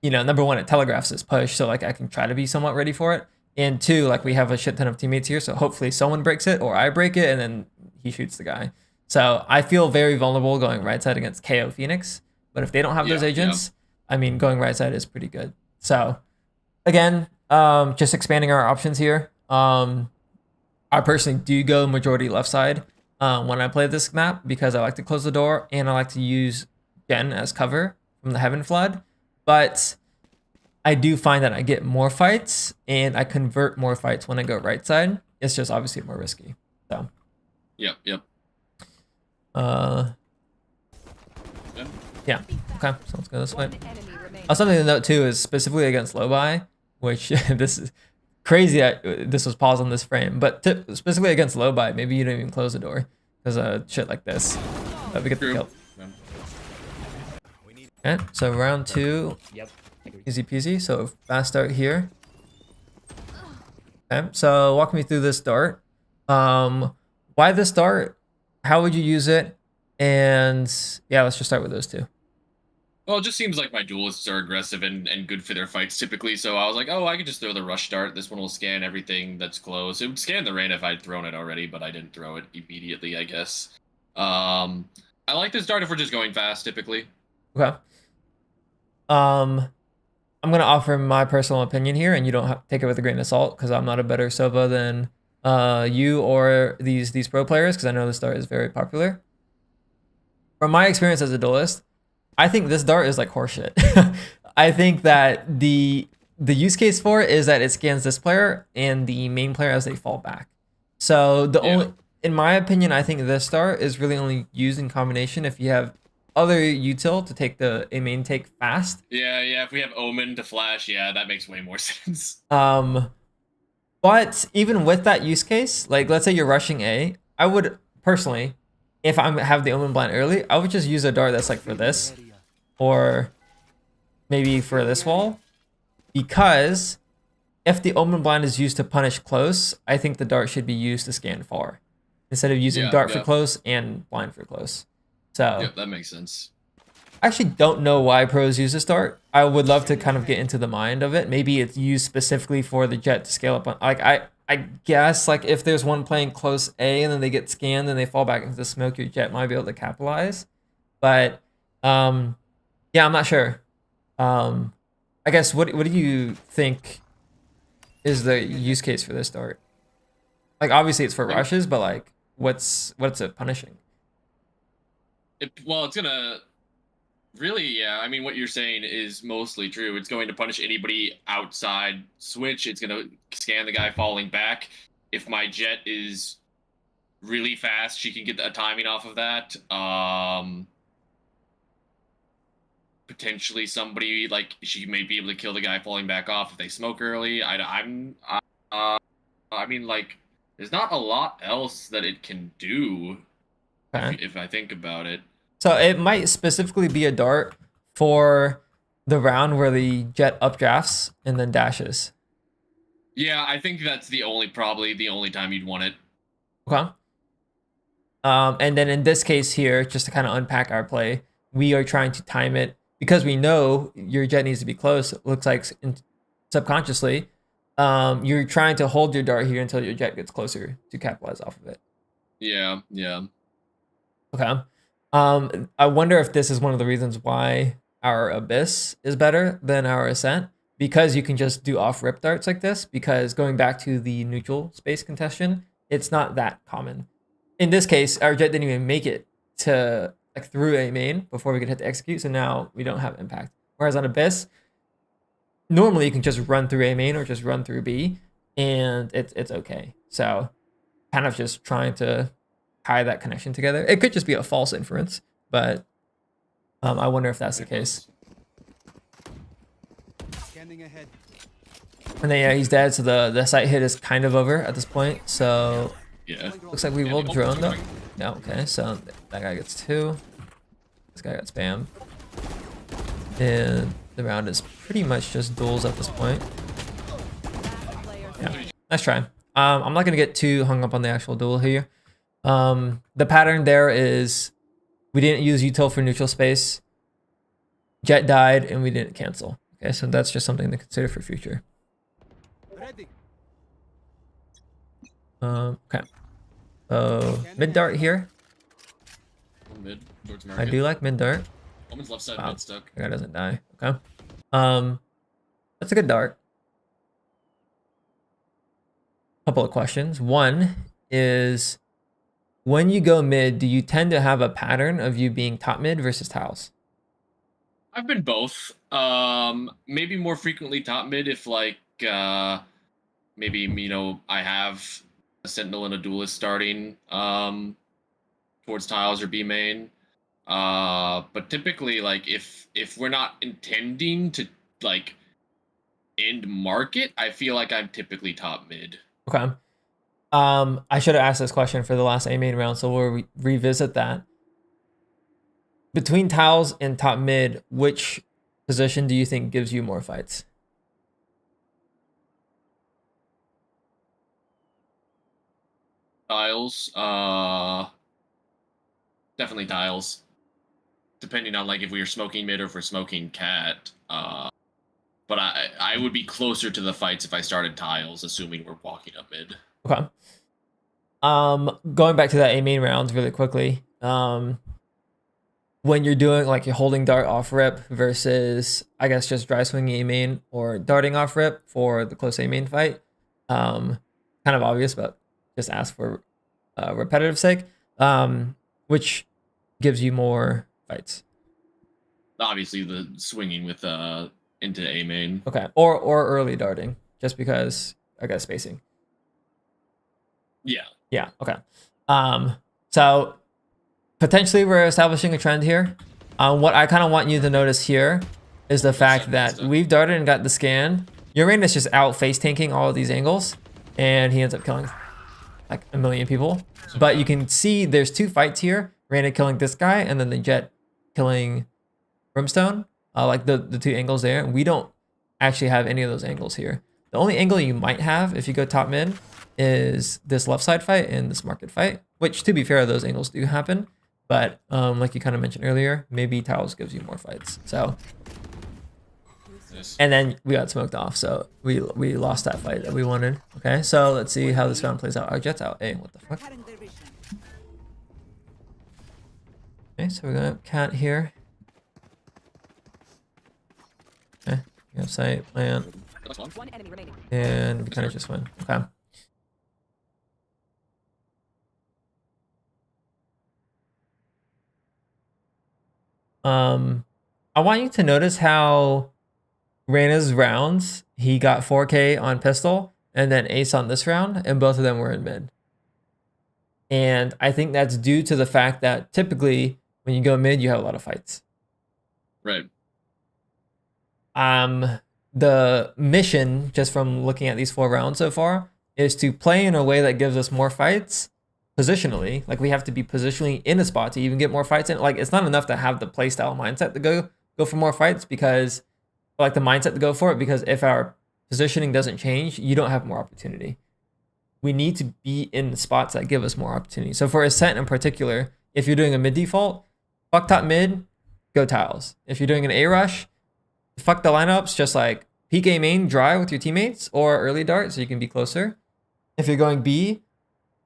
you know, number one, it telegraphs his push, so like I can try to be somewhat ready for it. And two, like we have a shit ton of teammates here, so hopefully someone breaks it or I break it, and then he shoots the guy. So I feel very vulnerable going right side against KO Phoenix. But if they don't have those agents, I mean, going right side is pretty good. So again, just expanding our options here. I personally do go majority left side when I play this map because I like to close the door and I like to use Gen as cover from the Heaven Flood. But I do find that I get more fights and I convert more fights when I go right side. It's just obviously more risky. So. Yep. Yeah. Okay. So let's go this way. Something to note too is specifically against low buy, which this is crazy that this was paused on this frame, but specifically against low buy, maybe you don't even close the door because shit like this. We get the kill. Okay, so round 2, easy peasy. So fast start here. Okay, so walk me through this dart. Why this dart? How would you use it? And yeah, let's just start with those two. Well, it just seems like my duelists are aggressive and good for their fights typically, so I was like, oh, I could just throw the rush dart. This one will scan everything that's close. It would scan the rain if I'd thrown it already, but I didn't throw it immediately, I guess. I like this dart if we're just going fast, typically. Okay. I'm gonna offer my personal opinion here, and you don't have to take it with a grain of salt because I'm not a better Sova than you or these pro players because I know this dart is very popular. From my experience as a duelist, I think this dart is like horseshit. I think that the use case for it is that it scans this player and the main player as they fall back. So in my opinion, I think this dart is really only used in combination if you have other util to take a main take fast. Yeah. If we have Omen to flash, yeah, that makes way more sense. But even with that use case, like let's say you're rushing A, I would personally, if I have the Omen blind early, I would just use a dart that's like for this, or maybe for this wall, because if the Omen blind is used to punish close, I think the dart should be used to scan far, instead of using dart for close and blind for close. So that makes sense. I actually don't know why pros use this dart. I would love to kind of get into the mind of it. Maybe it's used specifically for the jet to scale up on. Like I guess like if there's one playing close A and then they get scanned and they fall back into the smoke, your jet might be able to capitalize. But Yeah, I'm not sure. I guess what do you think is the use case for this dart? Like obviously it's for Like, rushes, but like what's it punishing? well, it's gonna really, yeah. I mean, what you're saying is mostly true. It's going to punish anybody outside switch. It's gonna scan the guy falling back. If my jet is really fast, she can get a timing off of that. Potentially somebody like she may be able to kill the guy falling back off if they smoke early. I mean, like, there's not a lot else that it can do Okay. if I think about it. So it might specifically be a dart for the round where the jet updrafts and then dashes. Yeah, I think that's probably the only time you'd want it. Okay. And then in this case here, just to kind of unpack our play, we are trying to time it because we know your jet needs to be close. It looks like subconsciously, you're trying to hold your dart here until your jet gets closer to capitalize off of it. Yeah, yeah. Okay. I wonder if this is one of the reasons why our Abyss is better than our Ascent, because you can just do off rip darts like this, because going back to the neutral space contestation, it's not that common. In this case, our jet didn't even make it to like through a main before we could hit the execute, so now we don't have impact. Whereas on Abyss, normally you can just run through a main or just run through B, and it's okay. So kind of just trying to tie that connection together. It could just be a false inference, but I wonder if that's the case. Scanning ahead. And then yeah, he's dead, so the site hit is kind of over at this point. So Yeah. looks like we will drone though. Yeah, okay, so that guy gets 2. This guy got spam. And the round is pretty much just duels at this point. Yeah, nice try. I'm not gonna get too hung up on the actual duel here. The pattern there is we didn't use util for neutral space. Jet died and we didn't cancel. Okay, so that's just something to consider for future. Ready. Okay. So mid dart here. Mid towards I market. do like mid dart. Woman's left side Wow. mid stuck. That guy doesn't die. Okay. That's a good dart. Couple of questions. One is, when you go mid, do you tend to have a pattern of you being top mid versus tiles? I've been both. Maybe more frequently top mid if like maybe I have a sentinel and a duelist starting towards tiles or B main. But typically like if we're not intending to like end market, I feel like I'm typically top mid. Okay. I should have asked this question for the last A main round, so we'll revisit that. Between tiles and top mid, which position do you think gives you more fights? Tiles, definitely tiles. Depending on like if we were smoking mid or if we're smoking cat. But I would be closer to the fights if I started tiles, assuming we're walking up mid. Okay. Going back to that A main round really quickly. When you're doing like you're holding dart off rip versus I guess just dry swinging A main or darting off rip for the close A main fight. Kind of obvious, but just ask for repetitive sake. Which gives you more fights? Obviously, the swinging with into A main. Okay, or early darting, just because I guess spacing. Yeah. Yeah. Okay. So potentially we're establishing a trend here. What I kind of want you to notice here is the fact that we've darted and got the scan. Uranus just out face tanking all of these angles, and he ends up killing like a million people. But you can see there's 2 fights here. Randa killing this guy, and then the jet killing Brimstone. Like the 2 angles there. And we don't actually have any of those angles here. The only angle you might have if you go top mid is this left side fight and this market fight, which to be fair, those angles do happen. But like you kind of mentioned earlier, maybe tiles gives you more fights. So, and then we got smoked off, so we lost that fight that we wanted. Okay, so let's see how this round plays out. Our jet's out. Hey, what the fuck? Okay, so we're gonna cat here. You have sight, plant, That's one. One enemy remaining. and we kind of just win. Okay. I want you to notice how Reyna's rounds, he got 4K on pistol and then ace on this round, and both of them were in mid. And I think that's due to the fact that typically when you go mid, you have a lot of fights. Right. The mission, just from looking at these 4 rounds so far, is to play in a way that gives us more fights positionally. Like we have to be positionally in a spot to even get more fights in. Like it's not enough to have the playstyle mindset to go for more fights, because like the mindset to go for it, because if our positioning doesn't change, you don't have more opportunity. We need to be in the spots that give us more opportunity. So for Ascent in particular, if you're doing a mid default, fuck top mid, go tiles. If you're doing an A rush, fuck the lineups, just like peek A main, dry with your teammates, or early dart so you can be closer. If you're going B,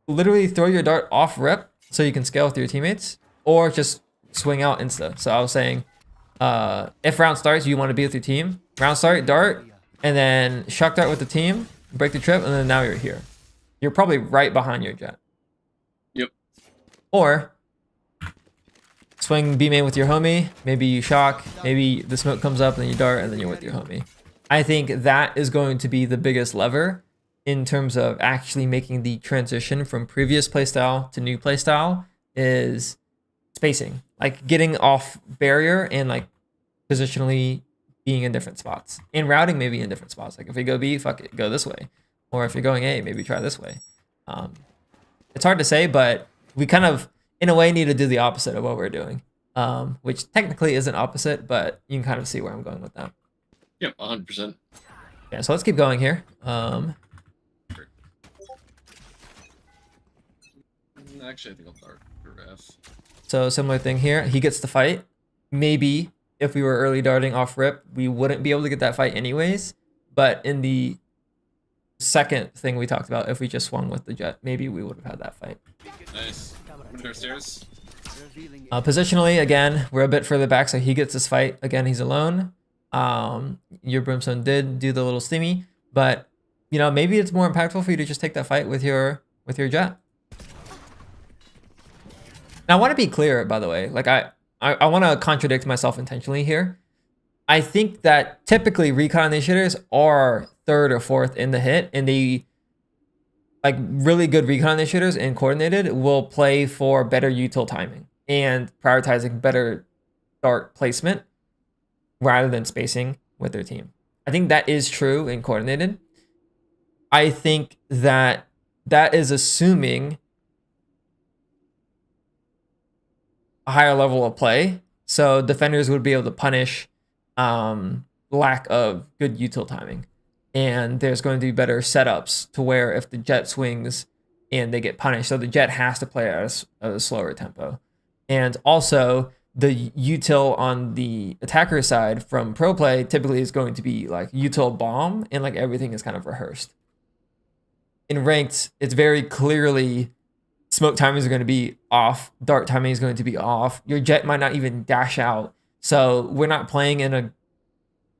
literally throw your dart off rip so you can scale with your teammates, or just swing out insta. So I was saying, if round starts, you want to be with your team. Round start, dart, and then shock dart with the team, break the trip, and then now you're here. You're probably right behind your jet. Yep. Or swing B main with your homie. Maybe you shock. Maybe the smoke comes up and then you dart and then you're with your homie. I think that is going to be the biggest lever in terms of actually making the transition from previous playstyle to new playstyle, is spacing. Like getting off barrier and like positionally being in different spots. And routing maybe in different spots. Like if we go B, fuck it, go this way. Or if you're going A, maybe try this way. It's hard to say, but we kind of, in a way, need to do the opposite of what we're doing, which technically isn't opposite, but you can kind of see where I'm going with that. Yep, 100%. Yeah, so let's keep going here. Actually, I think I'll start for F. So similar thing here. He gets the fight. Maybe if we were early darting off rip, we wouldn't be able to get that fight anyways. But in the second thing we talked about, if we just swung with the jet, maybe we would have had that fight. Nice. Upstairs. Revealing Positionally, again, we're a bit further back, so he gets this fight. Again, he's alone. Your Brimstone did do the little stimmy, but you know, maybe it's more impactful for you to just take that fight with your jet. Now, I want to be clear, by the way. Like I want to contradict myself intentionally here. I think that typically recon initiators are 3rd or 4th in the hit, and they, like really good recon initiators and coordinated, will play for better util timing and prioritizing better dart placement rather than spacing with their team. I think that is true in coordinated. I think that that is assuming a higher level of play. So defenders would be able to punish lack of good util timing. And there's going to be better setups to where if the jet swings and they get punished, so the jet has to play at a slower tempo. And also the util on the attacker side from pro play typically is going to be like util bomb, and like everything is kind of rehearsed. In ranked, it's very clearly smoke timings are going to be off, dart timing is going to be off. Your jet might not even dash out. So we're not playing in a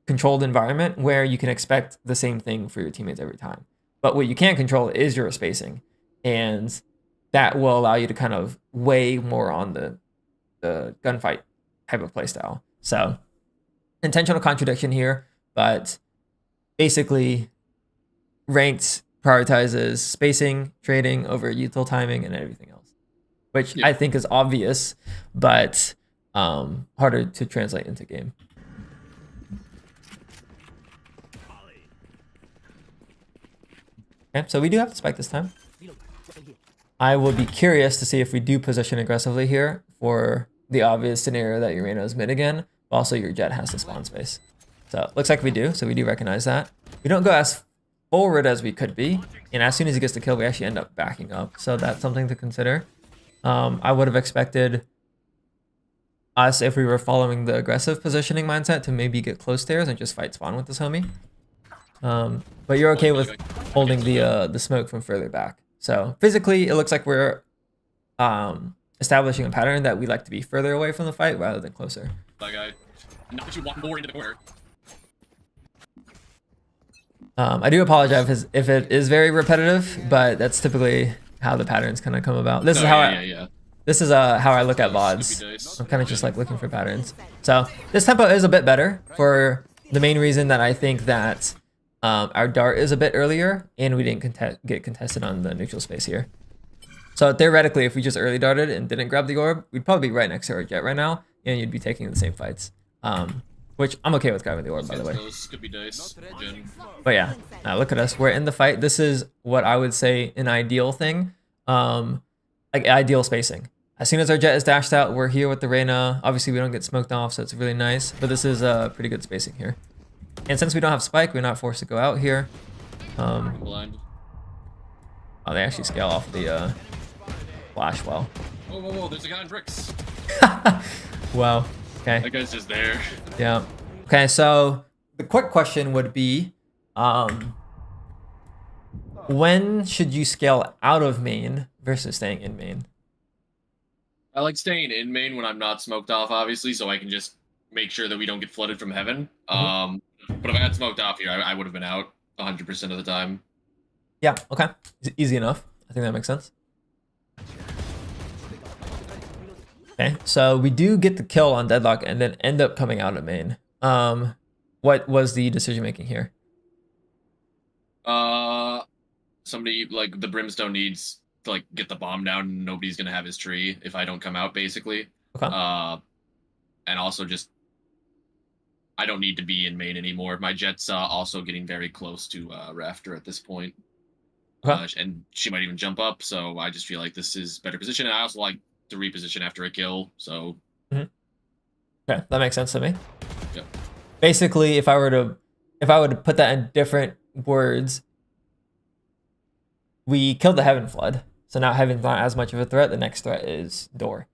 controlled environment where you can expect the same thing for your teammates every time. But what you can control is your spacing, and that will allow you to kind of weigh more on the gunfight type of playstyle. So intentional contradiction here, but basically ranked prioritizes spacing, trading over util timing, and everything else, which I think is obvious, but harder to translate into game. Okay, so we do have to spike this time. I will be curious to see if we do position aggressively here for the obvious scenario that Urano is mid again, but also your jet has the spawn space. So it looks like we do, so we do recognize that. We don't go as forward as we could be, and as soon as he gets the kill, we actually end up backing up. So that's something to consider. I would have expected us, if we were following the aggressive positioning mindset, to maybe get close stairs and just fight spawn with this homie. But you're okay with holding the smoke from further back. So physically, it looks like we're establishing a pattern that we like to be further away from the fight rather than closer. That guy. Not that you walk more into the corner. I do apologize if it is very repetitive, but that's typically how the patterns kind of come about. This is how this is how I look at VODs. I'm kind of just like looking for patterns. So this tempo is a bit better for the main reason that I think that our dart is a bit earlier and we didn't get contested on the neutral space here. So theoretically, if we just early darted and didn't grab the orb, we'd probably be right next to our jet right now, and you'd be taking the same fights. Which I'm okay with grabbing the orb, by the way. Could be dice. But yeah, look at us. We're in the fight. This is what I would say an ideal thing, like ideal spacing. As soon as our jet is dashed out, we're here with the Reyna. Obviously, we don't get smoked off, so it's really nice. But this is pretty good spacing here. And since we don't have spike, we're not forced to go out here. Blind. Oh, they actually scale off the flash well. Whoa, whoa, whoa! There's a guy in bricks. Wow. Okay. That guy's just there. Yeah. Okay, so the quick question would be, when should you scale out of main versus staying in main? I like staying in main when I'm not smoked off, obviously, so I can just make sure that we don't get flooded from heaven. But if I got smoked off here, I would have been out 100% of the time. Yeah, okay. Easy enough. I think that makes sense. Okay, so we do get the kill on Deadlock and then end up coming out of main. What was the decision making here? Somebody, like, the Brimstone needs to, like, get the bomb down and nobody's gonna have his tree if I don't come out, basically. Okay. And also just, I don't need to be in main anymore. My jet's also getting very close to Rafter at this point. Okay. And she might even jump up, so I just feel like this is better position. And I also like to reposition after a kill, so... Okay, that makes sense to me. Yep. Basically, if I were to put that in different words, we killed the Heaven Flood, so now Heaven's not as much of a threat. The next threat is Door.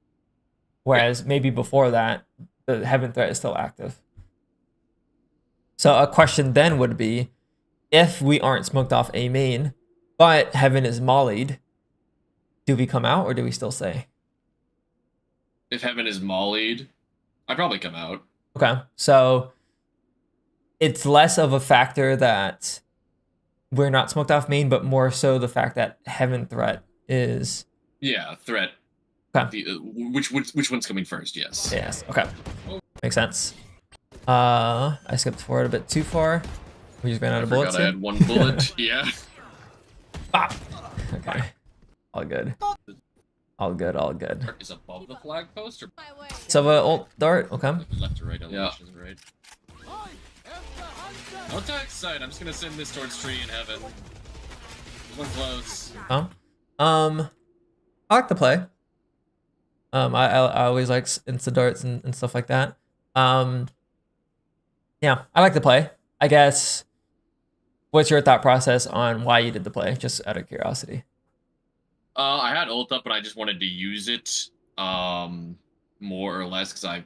Whereas maybe before that, the Heaven threat is still active. So a question then would be, if we aren't smoked off a main, but Heaven is mollied, do we come out or do we still stay? If Heaven is mollied, I'd probably come out. Okay, so it's less of a factor that we're not smoked off main, but more so the fact that Heaven threat is... Yeah, threat. Okay. Which one's coming first? Yes. Yes. Okay. Makes sense. I skipped forward a bit too far. We just ran out of bullets. I had one bullet. Yeah. Bop. Okay. All good. All good. All good. Is above the flag post or So ult dart. Okay. left to right? Elevation is right. No attack side. I'm just gonna send this towards tree in heaven. We're close. Oh. I like the play. I always like insta darts and stuff like that. Yeah, I like the play. I guess. What's your thought process on why you did the play? Just out of curiosity. I had ult up, but I just wanted to use it more or less because I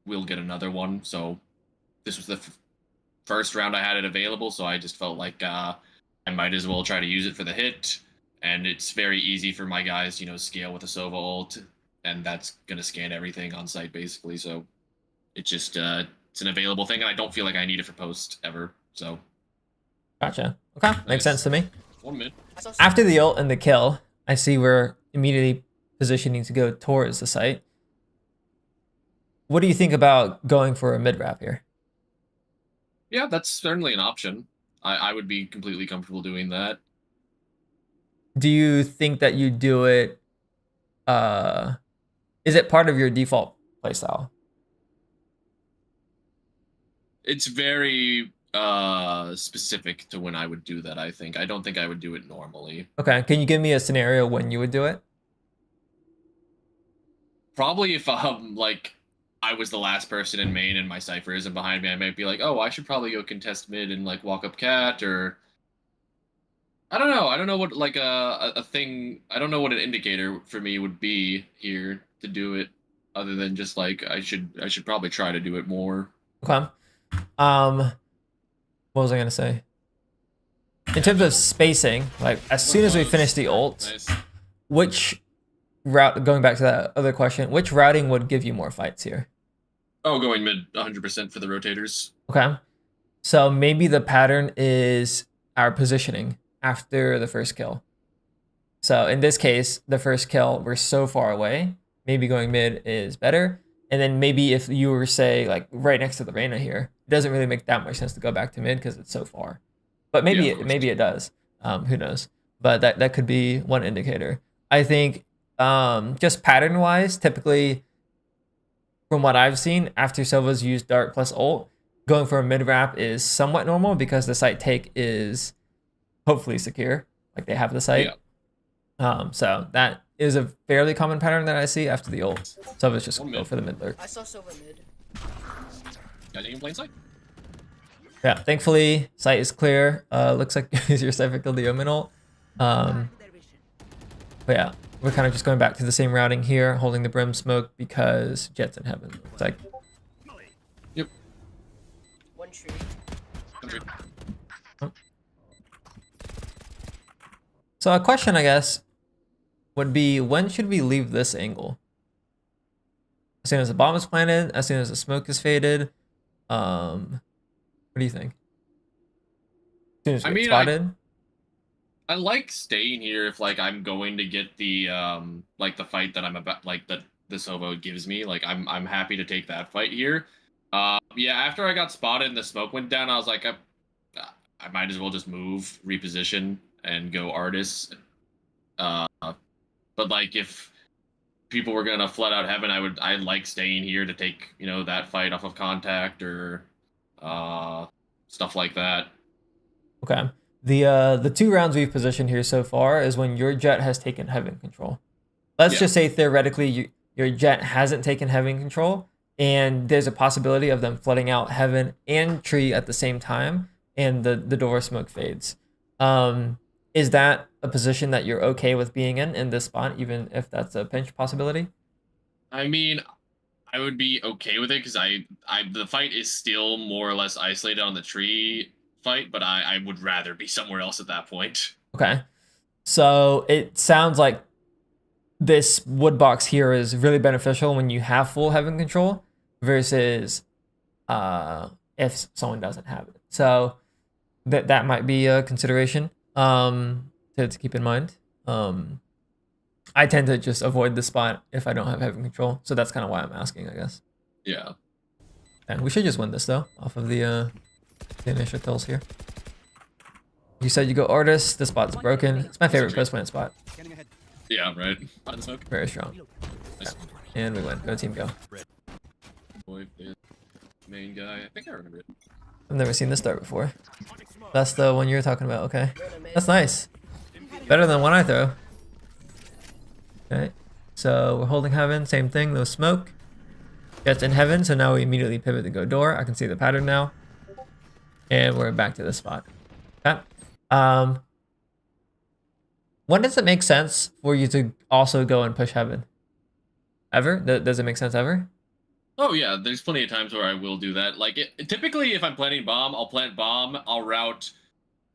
will get another one. So this was the first round I had it available, so I just felt like I might as well try to use it for the hit. And it's very easy for my guys, you know, scale with a Sova ult, and that's gonna scan everything on site basically. So it's just it's an available thing, and I don't feel like I need it for post ever. So Gotcha. Okay, makes sense to me. 1 minute. After the ult and the kill, I see we're immediately positioning to go towards the site. What do you think about going for a mid wrap here? Yeah, that's certainly an option. I would be completely comfortable doing that. Do you think that you do it? Is it part of your default playstyle? It's very specific to when I would do that, I think. I don't think I would do it normally. Okay, can you give me a scenario when you would do it? Probably if like I was the last person in main and my cipher isn't behind me, I might be like, oh, I should probably go contest mid and like walk up cat, or I don't know. I don't know what like a thing. I don't know what an indicator for me would be here to do it, other than just like I should probably try to do it more. Okay. What was I gonna say? In terms of spacing, like as soon as we finish the ult, Nice. which route? Going back to that other question, which routing would give you more fights here? Oh, going mid 100% for the rotators. Okay. So maybe the pattern is our positioning after the first kill. So in this case, the first kill, we're so far away. Maybe going mid is better. And then maybe if you were, say, like right next to the Reyna here, it doesn't really make that much sense to go back to mid because it's so far. But maybe Yeah, of course. maybe it does. Who knows? But that could be one indicator. I think just pattern wise, typically from what I've seen, after Silva's used Dart plus ult, going for a mid wrap is somewhat normal because the site take is hopefully secure. Like they have the site. Yeah. So that is a fairly common pattern that I see after the ult. Silva's just One go mid. for the mid lurk. I saw Silva mid. Got any in plain sight? Yeah, thankfully, site is clear. Looks like your Cypher killed the Omen ult. But yeah, we're kind of just going back to the same routing here, holding the Brim smoke because Jet's in heaven. It's like, Yep. One tree. Country. so a question, I guess, would be when should we leave this angle? As soon as the bomb is planted, as soon as the smoke is faded. What do you think? As soon as we I get mean, spotted. I like staying here if like I'm going to get the like the fight that I'm about, like that the Sovo gives me. Like I'm happy to take that fight here. Yeah, after I got spotted and the smoke went down, I was like, I might as well just move, reposition, and go artists. But like if people were gonna flood out heaven, I like staying here to take, you know, that fight off of contact or stuff like that. Okay. The 2 rounds we've positioned here so far is when your Jet has taken heaven control. Let's Yeah. just say theoretically your Jet hasn't taken heaven control, and there's a possibility of them flooding out heaven and tree at the same time, and the door smoke fades. Is that a position that you're okay with being in this spot, even if that's a pinch possibility? I mean, I would be okay with it because the fight is still more or less isolated on the tree fight, but I would rather be somewhere else at that point. Okay. So it sounds like this wood box here is really beneficial when you have full heaven control versus if someone doesn't have it. So that might be a consideration to keep in mind. I tend to just avoid the spot if I don't have heaven control. So that's kind of why I'm asking, I guess. Yeah. And we should just win this though, off of the initial kills here. You said you go artist. This spot's broken. It's my favorite post plant spot. Scanning ahead. Yeah, right. Out of the smoke. Very strong. Nice. And we win. Go team, go. Boy, the main guy. I think I remember it. I've never seen this start before. That's the one you were talking about. Okay. Reyna mid. That's nice. Better than one I throw. Okay. So we're holding heaven. Same thing. No smoke. Jet's in heaven. So now we immediately pivot to go door. I can see the pattern now. And we're back to this spot. Okay. When does it make sense for you to also go and push heaven? Ever? Does it make sense ever? Oh yeah, there's plenty of times where I will do that. Like typically, if I'm planting bomb, I'll plant bomb. I'll route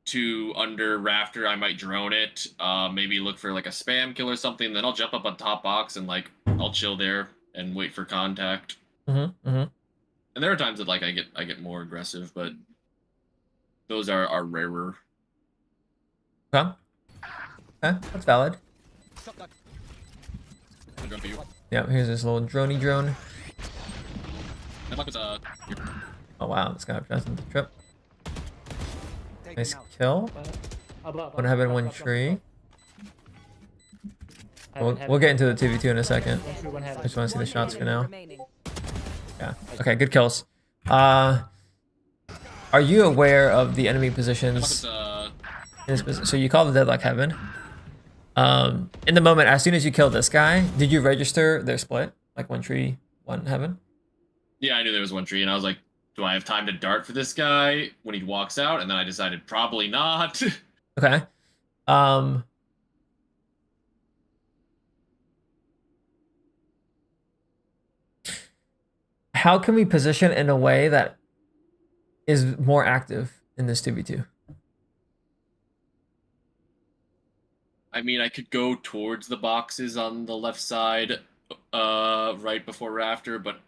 to under rafter. I might drone it. Maybe look for like a spam kill or something. Then I'll jump up on top box and like I'll chill there and wait for contact. Mm-hmm. Mm-hmm. And there are times that like I get more aggressive, but those are rarer. Okay. Okay. That's valid. Shot duck. I'll drone for you. Yeah. Here's this little droney drone. That buck was Oh wow, this guy presents the trip. Take Nice him out. kill. One heaven, one tree. We'll get into the 2v2 in a second. I just want to see the shots for now. Yeah. Okay, good kills. Are you aware of the enemy positions in this position? So you call the deadlock heaven. In the moment, as soon as you kill this guy, did you register their split? Like one tree, one heaven? yeah, I knew there was one tree, and I was like, do I have time to dart for this guy when he walks out? And then I decided probably not. Okay. How can we position in a way that is more active in this 2v2? I mean, I could go towards the boxes on the left side, right before rafter, but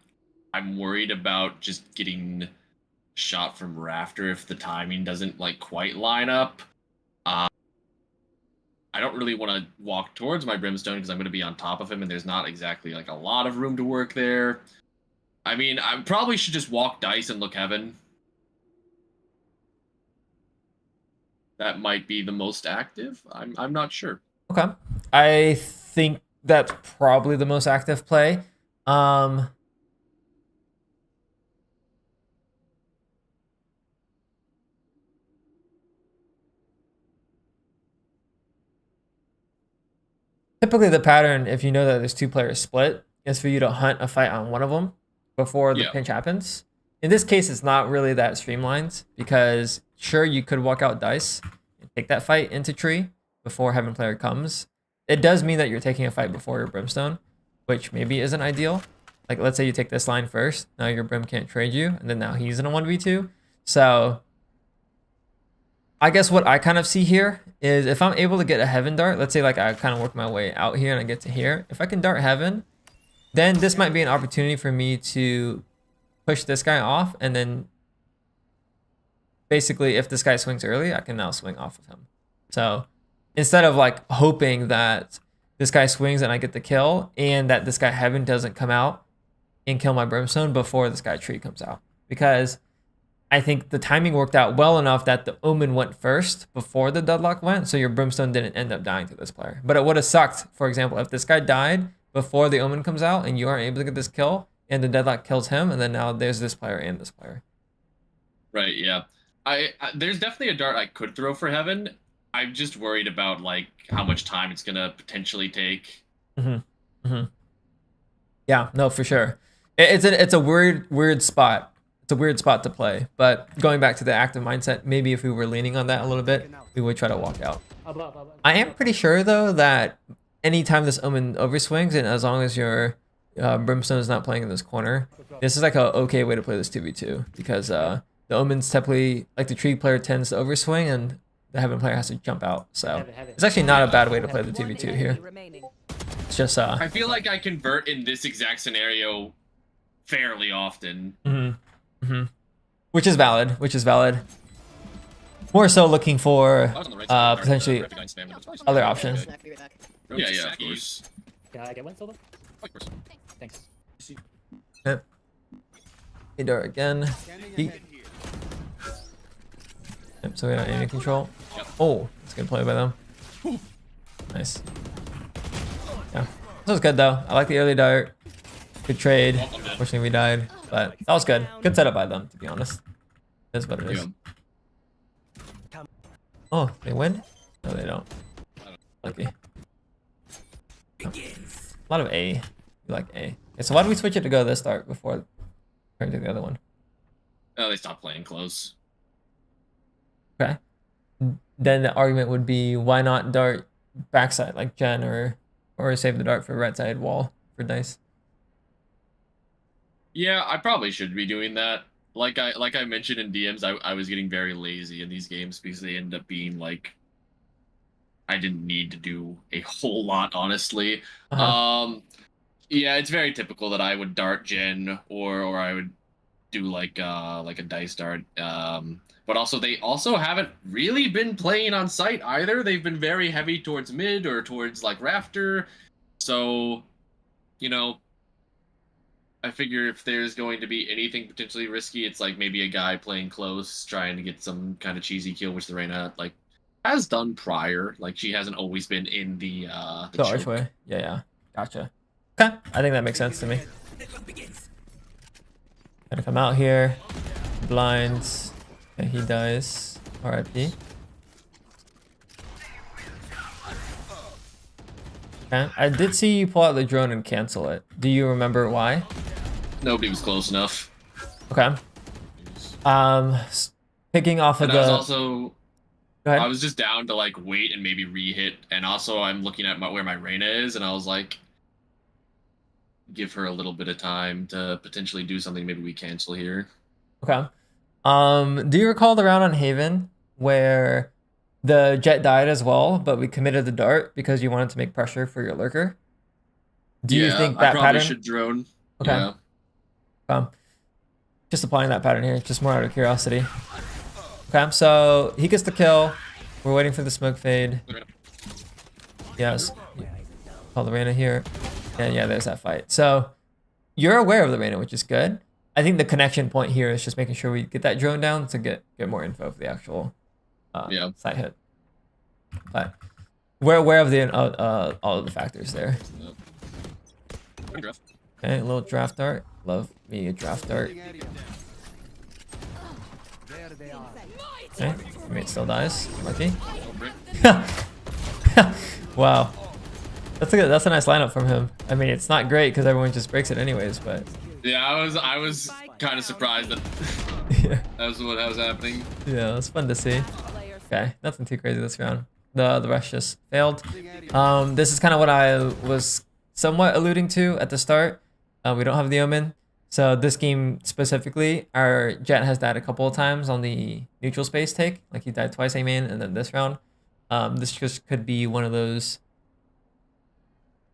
I'm worried about just getting shot from Rafter if the timing doesn't like quite line up. I don't really want to walk towards my Brimstone because I'm going to be on top of him, and there's not exactly like a lot of room to work there. I mean, I probably should just walk dice and look heaven. That might be the most active. I'm not sure. Okay. I think that's probably the most active play. Typically, the pattern, if you know that there's two players split, is for you to hunt a fight on one of them before the Yeah. pinch happens. In this case, it's not really that streamlined because sure, you could walk out dice and take that fight into tree before heaven player comes. It does mean that you're taking a fight before your brimstone, which maybe isn't ideal. Like, let's say you take this line first. Now your brim can't trade you, and then now he's in a 1v2. So I guess what I kind of see here is if I'm able to get a heaven dart, let's say like I kind of work my way out here and I get to here. If I can dart heaven, then this might be an opportunity for me to push this guy off. And then basically if this guy swings early, I can now swing off of him. So instead of like hoping that this guy swings and I get the kill and that this guy heaven doesn't come out and kill my brimstone before this guy tree comes out. Because I think the timing worked out well enough that the Omen went first before the Deadlock went, so your Brimstone didn't end up dying to this player. But it would have sucked, for example, if this guy died before the Omen comes out and you aren't able to get this kill, and the Deadlock kills him, and then now there's this player and this player. Right, yeah. I there's definitely a dart I could throw for heaven. I'm just worried about like how much time it's gonna potentially take. Yeah, no, for sure. It's a weird spot. It's a weird spot to play. But going back to the active mindset, maybe if we were leaning on that a little bit, we would try to walk out. I am pretty sure though that anytime this Omen overswings, and as long as your Brimstone is not playing in this corner, this is like a okay way to play this 2v2 because the Omen's typically like the tree player tends to overswing and the heaven player has to jump out. So it's actually not a bad way to play the 2v2 here. It's just I feel like I convert in this exact scenario fairly often. Which is valid. More so looking for potentially other options. Yeah, yeah, of course. Can I get one, Silva? Of course. Thanks. Yep. Adar again. Yep, so we don't have any control. Oh, that's a good play by them. Nice. Yeah. This was good though. I like the early dart. Good trade. Unfortunately we died. But that was good. Good setup by them, to be honest. That's what it is. Oh, they win? No, they don't. Lucky. Oh. A lot of A. We like A. Okay, so why do we switch it to go this start before turning to the other one? Oh, they stopped playing close. Okay. Then the argument would be why not dart backside like Jen or save the dart for right side wall for dice. Yeah, I probably should be doing that. Like I mentioned in DMs, I was getting very lazy in these games because they end up being like I didn't need to do a whole lot, honestly. Yeah, it's very typical that I would dart Jen or I would do like a dice dart. But also they also haven't really been playing on site either. They've been very heavy towards mid or towards like Rafter. So, you know, I figure if there's going to be anything potentially risky, it's like maybe a guy playing close, trying to get some kind of cheesy kill, which the Reyna like has done prior. Like she hasn't always been in the archway. Yeah. Gotcha. Okay, I think that makes sense to me. Gonna come out here, blinds, and he dies. R.I.P. Okay, I did see you pull out the drone and cancel it. Do you remember why? Nobody was close enough. Okay. Picking off of And I was the. also Go ahead. I was just down to like wait and maybe re-hit, and also I'm looking at where my Reyna is, and I was like, give her a little bit of time to potentially do something. Maybe we cancel here. Okay. Do you recall the round on Haven where the jet died as well, but we committed the dart because you wanted to make pressure for your lurker? Do you think that I probably pattern should drone? Okay. Yeah. just applying that pattern here, just more out of curiosity. Okay, so he gets the kill. We're waiting for the smoke fade. Yes. Call the Reyna here. And yeah, there's that fight. So you're aware of the Reyna, which is good. I think the connection point here is just making sure we get that drone down to get more info for the actual site hit. But we're aware of the all of the factors there. Okay, a little draft dart. Love me a draft dart. Okay, teammate still dies. Lucky. Wow, that's a nice lineup from him. I mean, it's not great because everyone just breaks it anyways, but Yeah, I was kind of surprised that yeah, that was what was happening. yeah, it's fun to see. Okay, nothing too crazy this round. The rush just failed. This is kind of what I was somewhat alluding to at the start. We don't have the Omen. So this game specifically, our Jet has died a couple of times on the neutral space take. Like he died twice A main, and then this round. This just could be one of those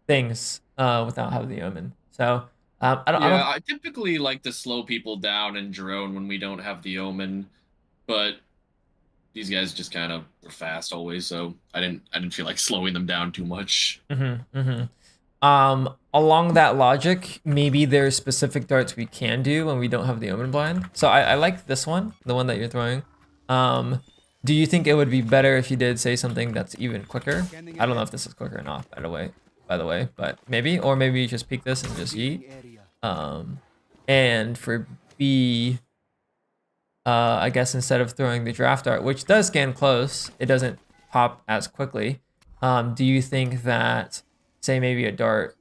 things without having the Omen. So I typically like to slow people down and drone when we don't have the Omen, but these guys just kind of were fast always, so I didn't feel like slowing them down too much. Along that logic, maybe there's specific darts we can do when we don't have the Omen blind. So I like this one, the one that you're throwing. Do you think it would be better if you did say something that's even quicker? I don't know if this is quicker or not, by the way, but maybe, or maybe you just peek this and just yeet. And for B, I guess instead of throwing the draft dart, which does scan close, it doesn't pop as quickly. Do you think that, say maybe a dart,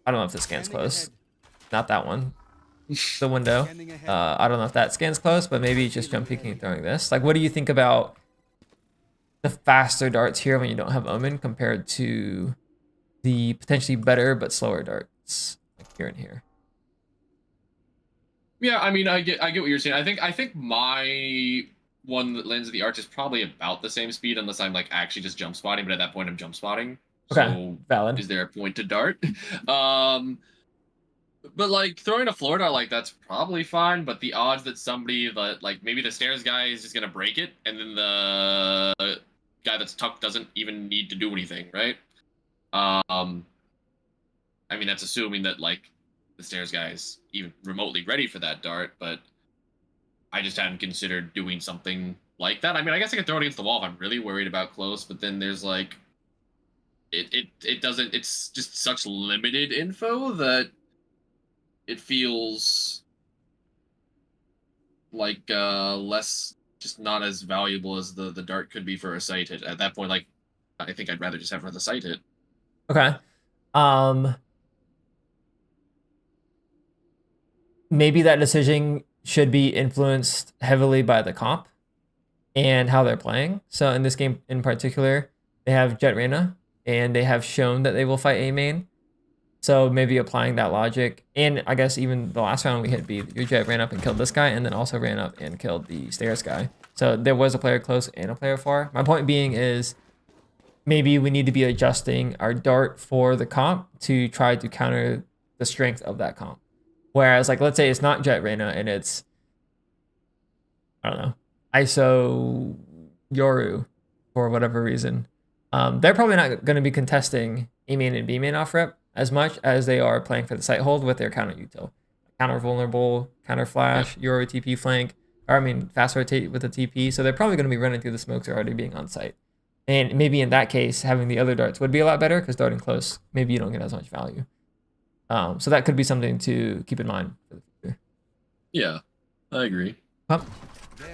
I don't know if this scans close, not that one, the window. I don't know if that scans close, but maybe just jump peeking and throwing this. Like, what do you think about the faster darts here when you don't have Omen compared to the potentially better but slower darts like here and here? Yeah, I mean, I get what you're saying. I think my one that lands at the arch is probably about the same speed, unless I'm like actually just jump spotting. But at that point, I'm jump spotting. Okay, so valid. Is there a point to dart? But like throwing a floor dart, like that's probably fine. But the odds that somebody that like maybe the stairs guy is just gonna break it, and then the guy that's tucked doesn't even need to do anything, right? I mean, that's assuming that like the stairs guy is even remotely ready for that dart, but I just hadn't considered doing something like that. I mean, I guess I could throw it against the wall if I'm really worried about close, but then there's like it doesn't, it's just such limited info that it feels like less, just not as valuable as the dart could be for a sight hit. At that point, like I think I'd rather just have her the sight hit. Okay. Maybe that decision should be influenced heavily by the comp and how they're playing. So in this game in particular, they have Jet Reyna, and they have shown that they will fight A main. So maybe applying that logic, and I guess even the last round we hit B, your Jet ran up and killed this guy, and then also ran up and killed the stairs guy. So there was a player close and a player far. My point being is maybe we need to be adjusting our dart for the comp to try to counter the strength of that comp. Whereas, like, let's say it's not Jet Reyna and it's, I don't know, ISO Yoru for whatever reason. They're probably not going to be contesting A main and B main off rep as much as they are playing for the site hold with their counter util. Counter vulnerable, counter flash, Euro TP flank, or I mean fast rotate with a TP. So they're probably going to be running through the smokes or already being on site. And maybe in that case, having the other darts would be a lot better because darting close, maybe you don't get as much value. So that could be something to keep in mind for the future. Yeah, I agree.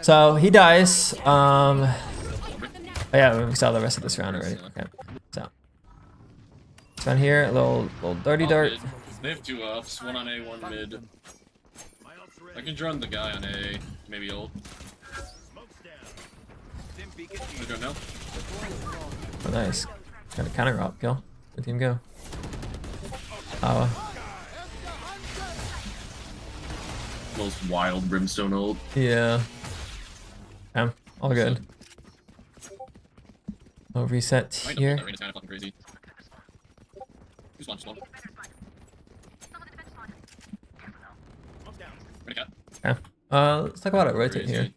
So he dies. Oh yeah, we saw the rest of this round already. Okay, so down here, a little dirty dart. They have two ups, one on A, one mid. I can drone the guy on A, maybe ult. I don't know. Oh, nice. Got a counter op kill. Good team go. Most wild brimstone ult. Yeah. All good. I'll reset here. That kind of fucking crazy. Who's one? Okay. Let's talk about it. Rotate here. Crazy.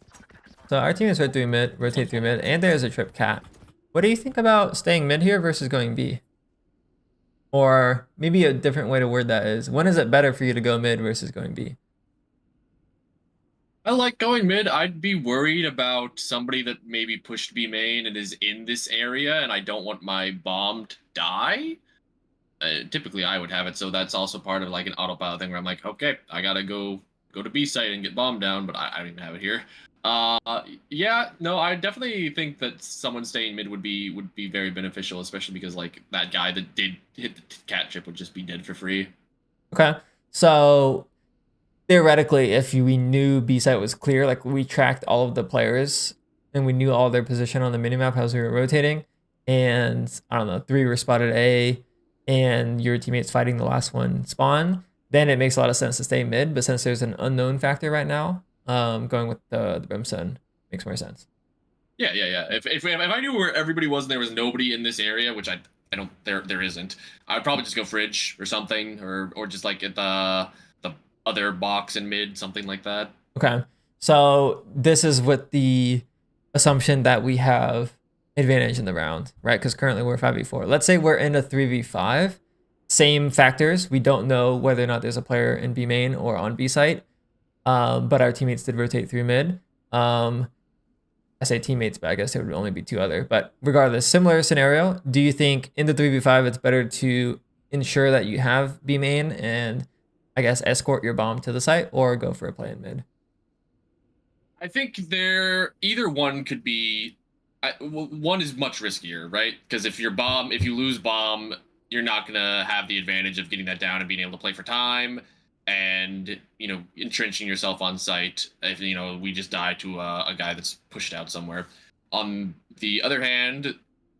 So our team is rotate through mid, and there's a trip cat. What do you think about staying mid here versus going B? Or maybe a different way to word that is, when is it better for you to go mid versus going B? I like going mid. I'd be worried about somebody that maybe pushed B main and is in this area, and I don't want my bomb to die. Typically, I would have it, so that's also part of like an autopilot thing where I'm like, okay, I gotta go to B site and get bomb down, but I don't even have it here. Yeah, no, I definitely think that someone staying mid would be very beneficial, especially because like that guy that did hit the cat chip would just be dead for free. Okay, so theoretically, if we knew B site was clear, like we tracked all of the players and we knew all their position on the minimap as we were rotating, and I don't know, 3 were spotted A, and your teammates fighting the last one spawn, then it makes a lot of sense to stay mid. But since there's an unknown factor right now, going with the brimstone makes more sense. Yeah. If I knew where everybody was and there was nobody in this area, which I don't, there isn't, I'd probably just go fridge or something, or just like at the other box in mid, something like that. Okay, so this is with the assumption that we have advantage in the round, right? Because currently we're 5v4. Let's say we're in a 3v5, same factors. We don't know whether or not there's a player in B main or on B site, but our teammates did rotate through mid. I say teammates, but I guess there would only be 2 other. But regardless, similar scenario. Do you think in the 3v5 it's better to ensure that you have B main and I guess escort your bomb to the site, or go for a play in mid? I think either one could be. One is much riskier, right? Because if you lose bomb, you're not gonna have the advantage of getting that down and being able to play for time, and entrenching yourself on site. If we just die to a guy that's pushed out somewhere. On the other hand,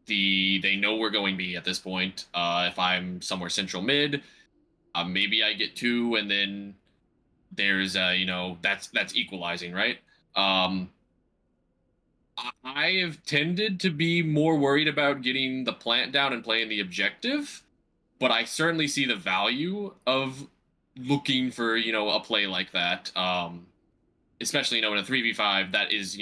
they know we're going B at this point. If I'm somewhere central mid, maybe I get 2, and then there's that's equalizing, right? I have tended to be more worried about getting the plant down and playing the objective, but I certainly see the value of looking for a play like that. Especially in a 3v5 that is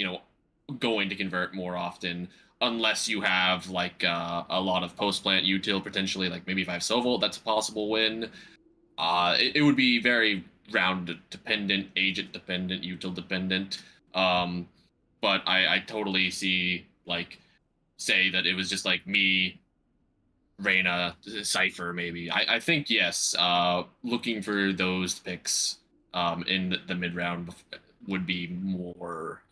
going to convert more often, unless you have like a lot of post plant util potentially, like maybe if I have Sovolt, that's a possible win. It would be very round dependent, agent dependent, util dependent. But I totally see, like, say that it was just like me, Reyna, Cypher, maybe. I think, yes, looking for those picks in the mid round would be more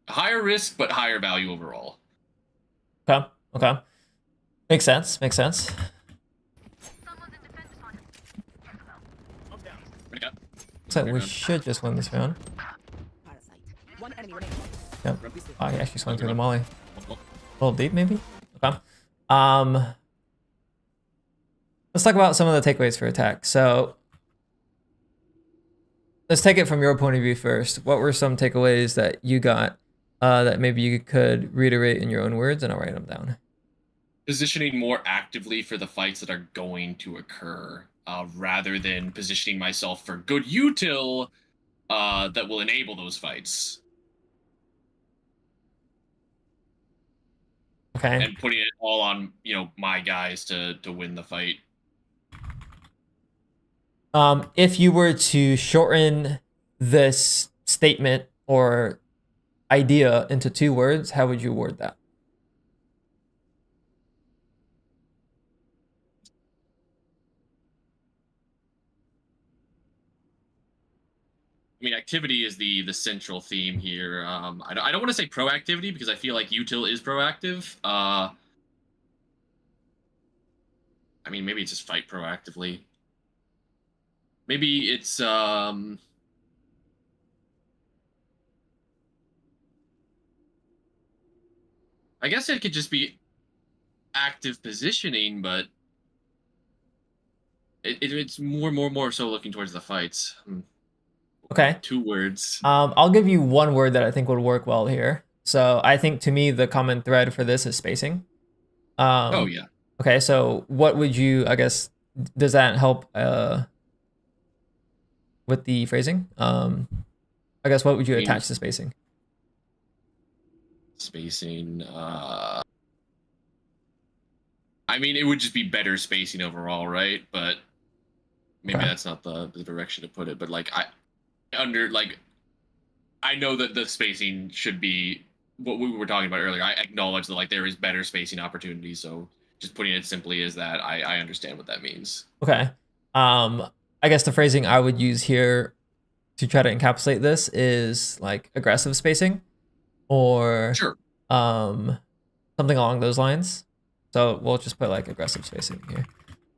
higher risk, but higher value overall. Okay. Makes sense. Looks like we should just win this round. One enemy remaining. Yep. Oh, he actually swung through the molly. A little deep, maybe? Okay. Let's talk about some of the takeaways for attack. So let's take it from your point of view first. What were some takeaways that you got that maybe you could reiterate in your own words, and I'll write them down? Positioning more actively for the fights that are going to occur, rather than positioning myself for good util that will enable those fights. Okay. And putting it all on, my guys to win the fight. If you were to shorten this statement or idea into 2 words, how would you word that? I mean, activity is the central theme here. I don't want to say proactivity because I feel like util is proactive. I mean, maybe it's just fight proactively. Maybe it's I guess it could just be active positioning, but it's more so looking towards the fights. Okay. 2 words. I'll give you 1 word that I think would work well here. So I think to me the common thread for this is spacing. Oh yeah. Okay, so what would you, I guess, does that help with the phrasing? I guess what would you I mean, attach to spacing? Spacing. I mean, it would just be better spacing overall, right? But maybe Okay. that's not the direction to put it. But like I know that the spacing should be what we were talking about earlier. I acknowledge that like there is better spacing opportunities. So just putting it simply as that, I understand what that means. Okay. I guess the phrasing I would use here to try to encapsulate this is like aggressive spacing or Sure. something along those lines. So we'll just put like aggressive spacing here.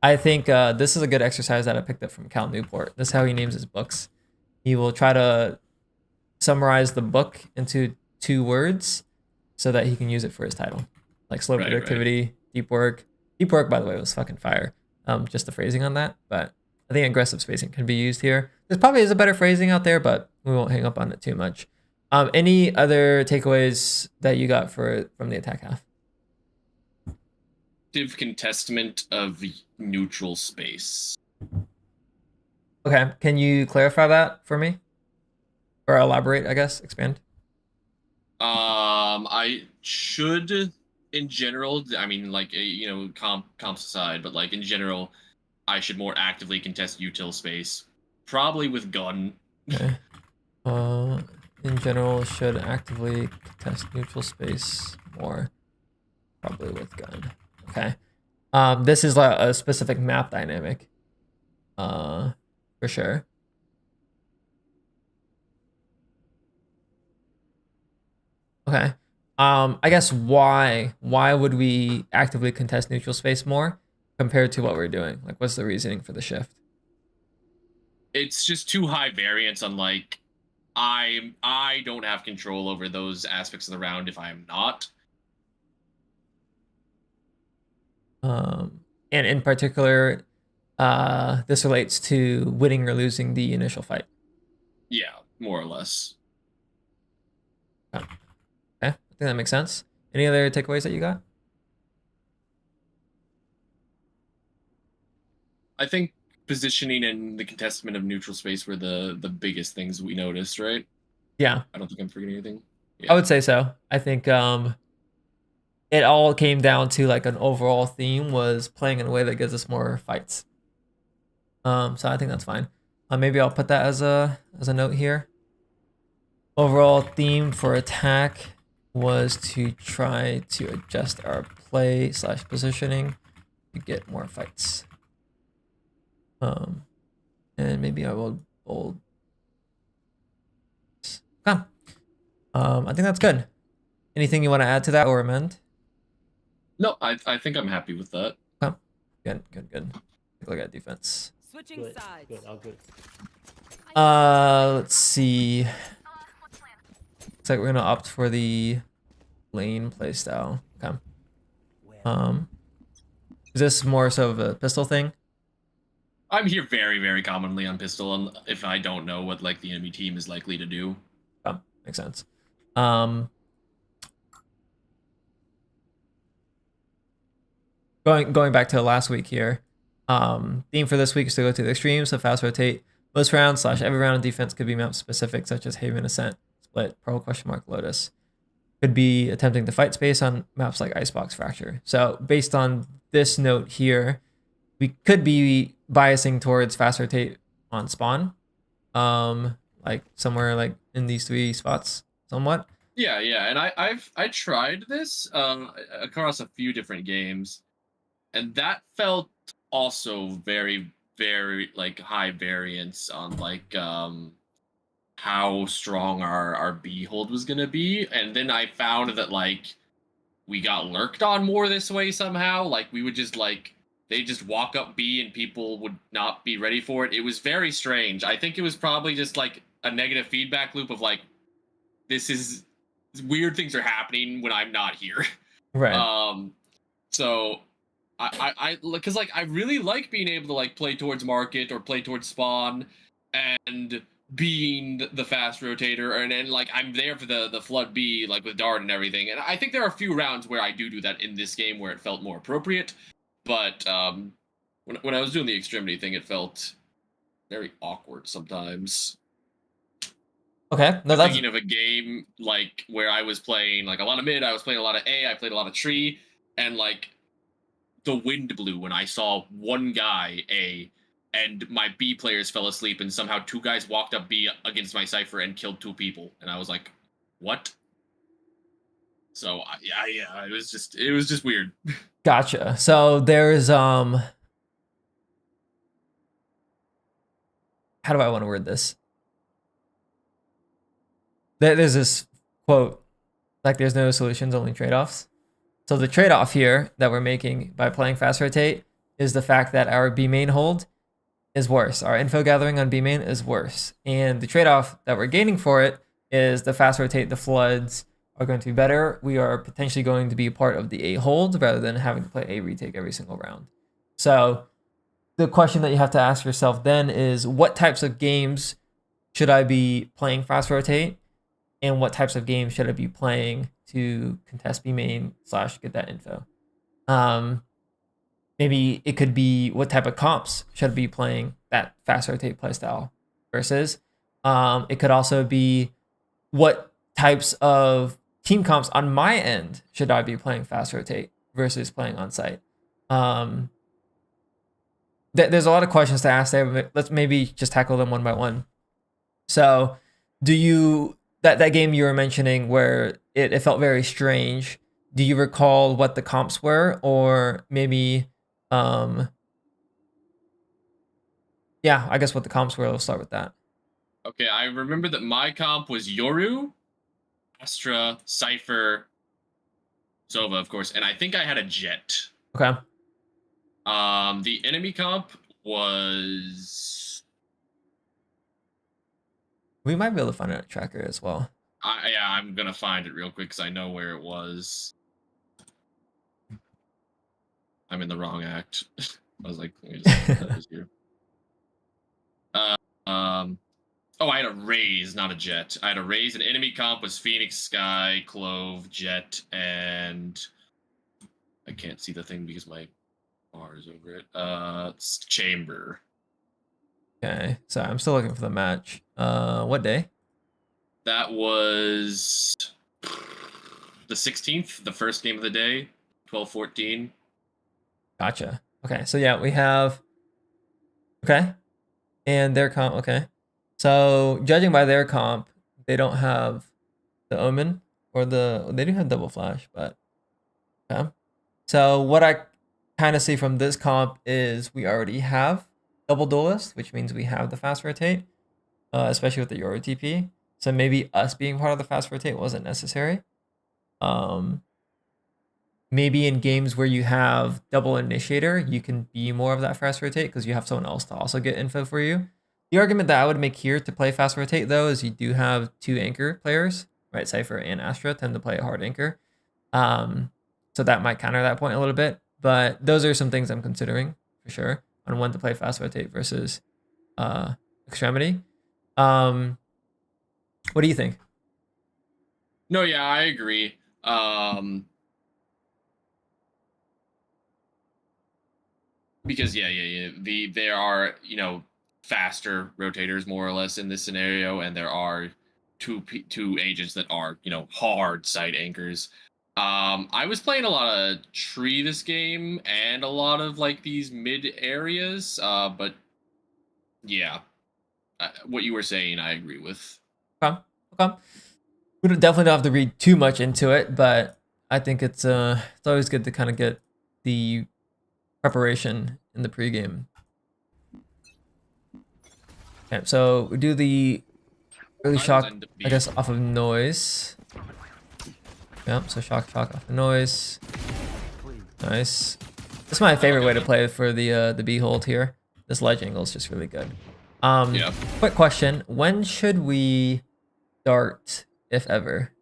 I think this is a good exercise that I picked up from Cal Newport. This is how he names his books. He will try to summarize the book into 2 words so that he can use it for his title. Like slow Right, productivity, deep work. Deep work, by the way, was fucking fire. Just the phrasing on that. But I think aggressive spacing can be used here. There probably is a better phrasing out there, but we won't hang up on it too much. Any other takeaways that you got from the attack half? Active contestment of neutral space. Okay, can you clarify that for me? Or elaborate, I guess, expand? I should, in general, I mean, like, comps aside, but like in general, I should more actively contest util space, probably with gun. Okay. In general, should actively contest neutral space more, probably with gun. Okay. This is like a specific map dynamic. For sure. Okay. I guess why would we actively contest neutral space more compared to what we're doing? Like, what's the reasoning for the shift? It's just too high variance on like I don't have control over those aspects of the round if I'm not. And in particular, this relates to winning or losing the initial fight. Yeah, more or less. Okay, I think that makes sense. Any other takeaways that you got? I think positioning and the contestment of neutral space were the biggest things we noticed, right? Yeah, I don't think I'm forgetting anything. I would say so. I think it all came down to like an overall theme was playing in a way that gives us more fights. So I think that's fine. Maybe I'll put that as a note here. Overall theme for attack was to try to adjust our play / positioning to get more fights. And maybe I will bold. Okay. I think that's good. Anything you want to add to that or amend? No, I think I'm happy with that. Okay. Good. Take a look at defense. Switching sides. Good, all good. Let's see. Looks like we're gonna opt for the lane playstyle. Okay. Is this more so of a pistol thing? I'm here very, very commonly on pistol, and if I don't know what like the enemy team is likely to do. Oh, makes sense. Going back to last week here. Theme for this week is to go to the extreme, so fast rotate. Most rounds / every round of defense could be map specific, such as Haven Ascent, Split, Pearl !, Lotus. Could be attempting to fight space on maps like Icebox Fracture. So based on this note here, we could be biasing towards fast rotate on spawn. Like somewhere like in these 3 spots, somewhat. Yeah, and I tried this across a few different games, and that felt also very, very like high variance on like how strong our B hold was gonna be. And then I found that like we got lurked on more this way somehow. Like we would just like they just walk up B and people would not be ready for it. It was very strange. I think it was probably just like a negative feedback loop of like this weird things are happening when I'm not here. Right. So I because like I really like being able to like play towards market or play towards spawn and being the fast rotator, and then like I'm there for the flood B like with dart and everything. And I think there are a few rounds where I do that in this game where it felt more appropriate. But when I was doing the extremity thing, it felt very awkward sometimes. Okay, no, I'm that's thinking of a game like where I was playing like a lot of mid, I was playing a lot of A, I played a lot of tree, and like the wind blew when I saw one guy A, and my B players fell asleep, and somehow two guys walked up B against my cipher and killed two people, and I was like, what? So yeah, it was just weird. gotcha. So there's how do I want to word this? There's this quote, like there's no solutions, only trade-offs. So the trade-off here that we're making by playing fast rotate is the fact that our B main hold is worse. Our info gathering on B main is worse. And the trade-off that we're gaining for it is the fast rotate, the floods are going to be better. We are potentially going to be a part of the A hold rather than having to play A retake every single round. So the question that you have to ask yourself then is what types of games should I be playing fast rotate? And what types of games should I be playing to contest B main / get that info? Maybe it could be what type of comps should I be playing that fast rotate playstyle versus. It could also be what types of team comps on my end should I be playing fast rotate versus playing on site. There's a lot of questions to ask there, but let's maybe just tackle them one by one. So, do you that game you were mentioning where it felt very strange? Do you recall what the comps were, or maybe, yeah, I guess what the comps were. Let's start with that. Okay, I remember that my comp was Yoru, Astra, Cypher, Sova, of course, and I think I had a Jet. Okay. The enemy comp was. We might be able to find a tracker as well. Yeah, I'm gonna find it real quick because I know where it was. I'm in the wrong act. I was like, let me just put that here. Oh, I had a Raze, not a Jet. I had a Raze, and enemy comp was Phoenix, Sky, Clove, Jet, and I can't see the thing because my bar is over it. It's Chamber. Okay, so I'm still looking for the match. What day? That was the 16th, the first game of the day, 12-14. Gotcha. Okay, so yeah, we have. Okay, and their comp. Okay, so judging by their comp, they don't have the Omen or they do have double flash, but okay. So what I kind of see from this comp is we already have double duelist, which means we have the fast rotate, especially with the Euro TP. So maybe us being part of the fast rotate wasn't necessary. Maybe in games where you have double initiator, you can be more of that fast rotate because you have someone else to also get info for you. The argument that I would make here to play fast rotate though is you do have two anchor players, right? Cypher and Astra tend to play a hard anchor. So that might counter that point a little bit. But those are some things I'm considering for sure on when to play fast rotate versus extremity. What do you think? No, yeah, I agree. Because there are faster rotators more or less in this scenario, and there are two agents that are hard side anchors. I was playing a lot of tree this game and a lot of like these mid areas, but yeah, what you were saying I agree with. Okay. We definitely don't have to read too much into it, but I think it's always good to kind of get the preparation in the pregame. Okay, so we do the early shock, I guess, off of noise. Yep, so shock off the noise. Nice. This is my favorite way to play for the B hold here. This ledge angle is just really good. Yeah. Quick question: when should we dart, if ever?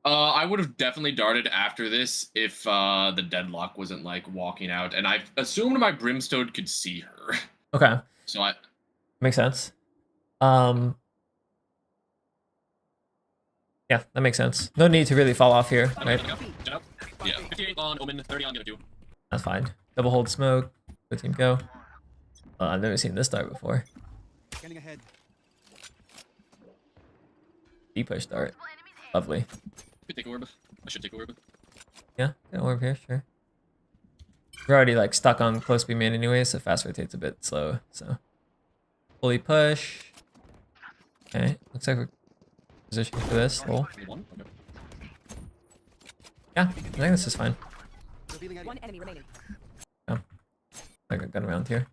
I would have definitely darted after this if the deadlock wasn't like walking out, and I assumed my brimstone could see her. Okay. So I Makes sense. Yeah, that makes sense. No need to really fall off here, right? Yeah, 58 on Omen, 30 on Gonna Do. That's fine. Double hold smoke. Good team go. I've never seen this start before. Scanning ahead. B push dart. Lovely. Could take orb. I should take orb. Yeah, get orb here, sure. We're already like stuck on close B main anyway, so fast rotate's a bit slow. So fully push. Okay, looks like we're positioning for this. Lol. One? Okay. Yeah, I think this is fine. One enemy remaining. I got gun around here.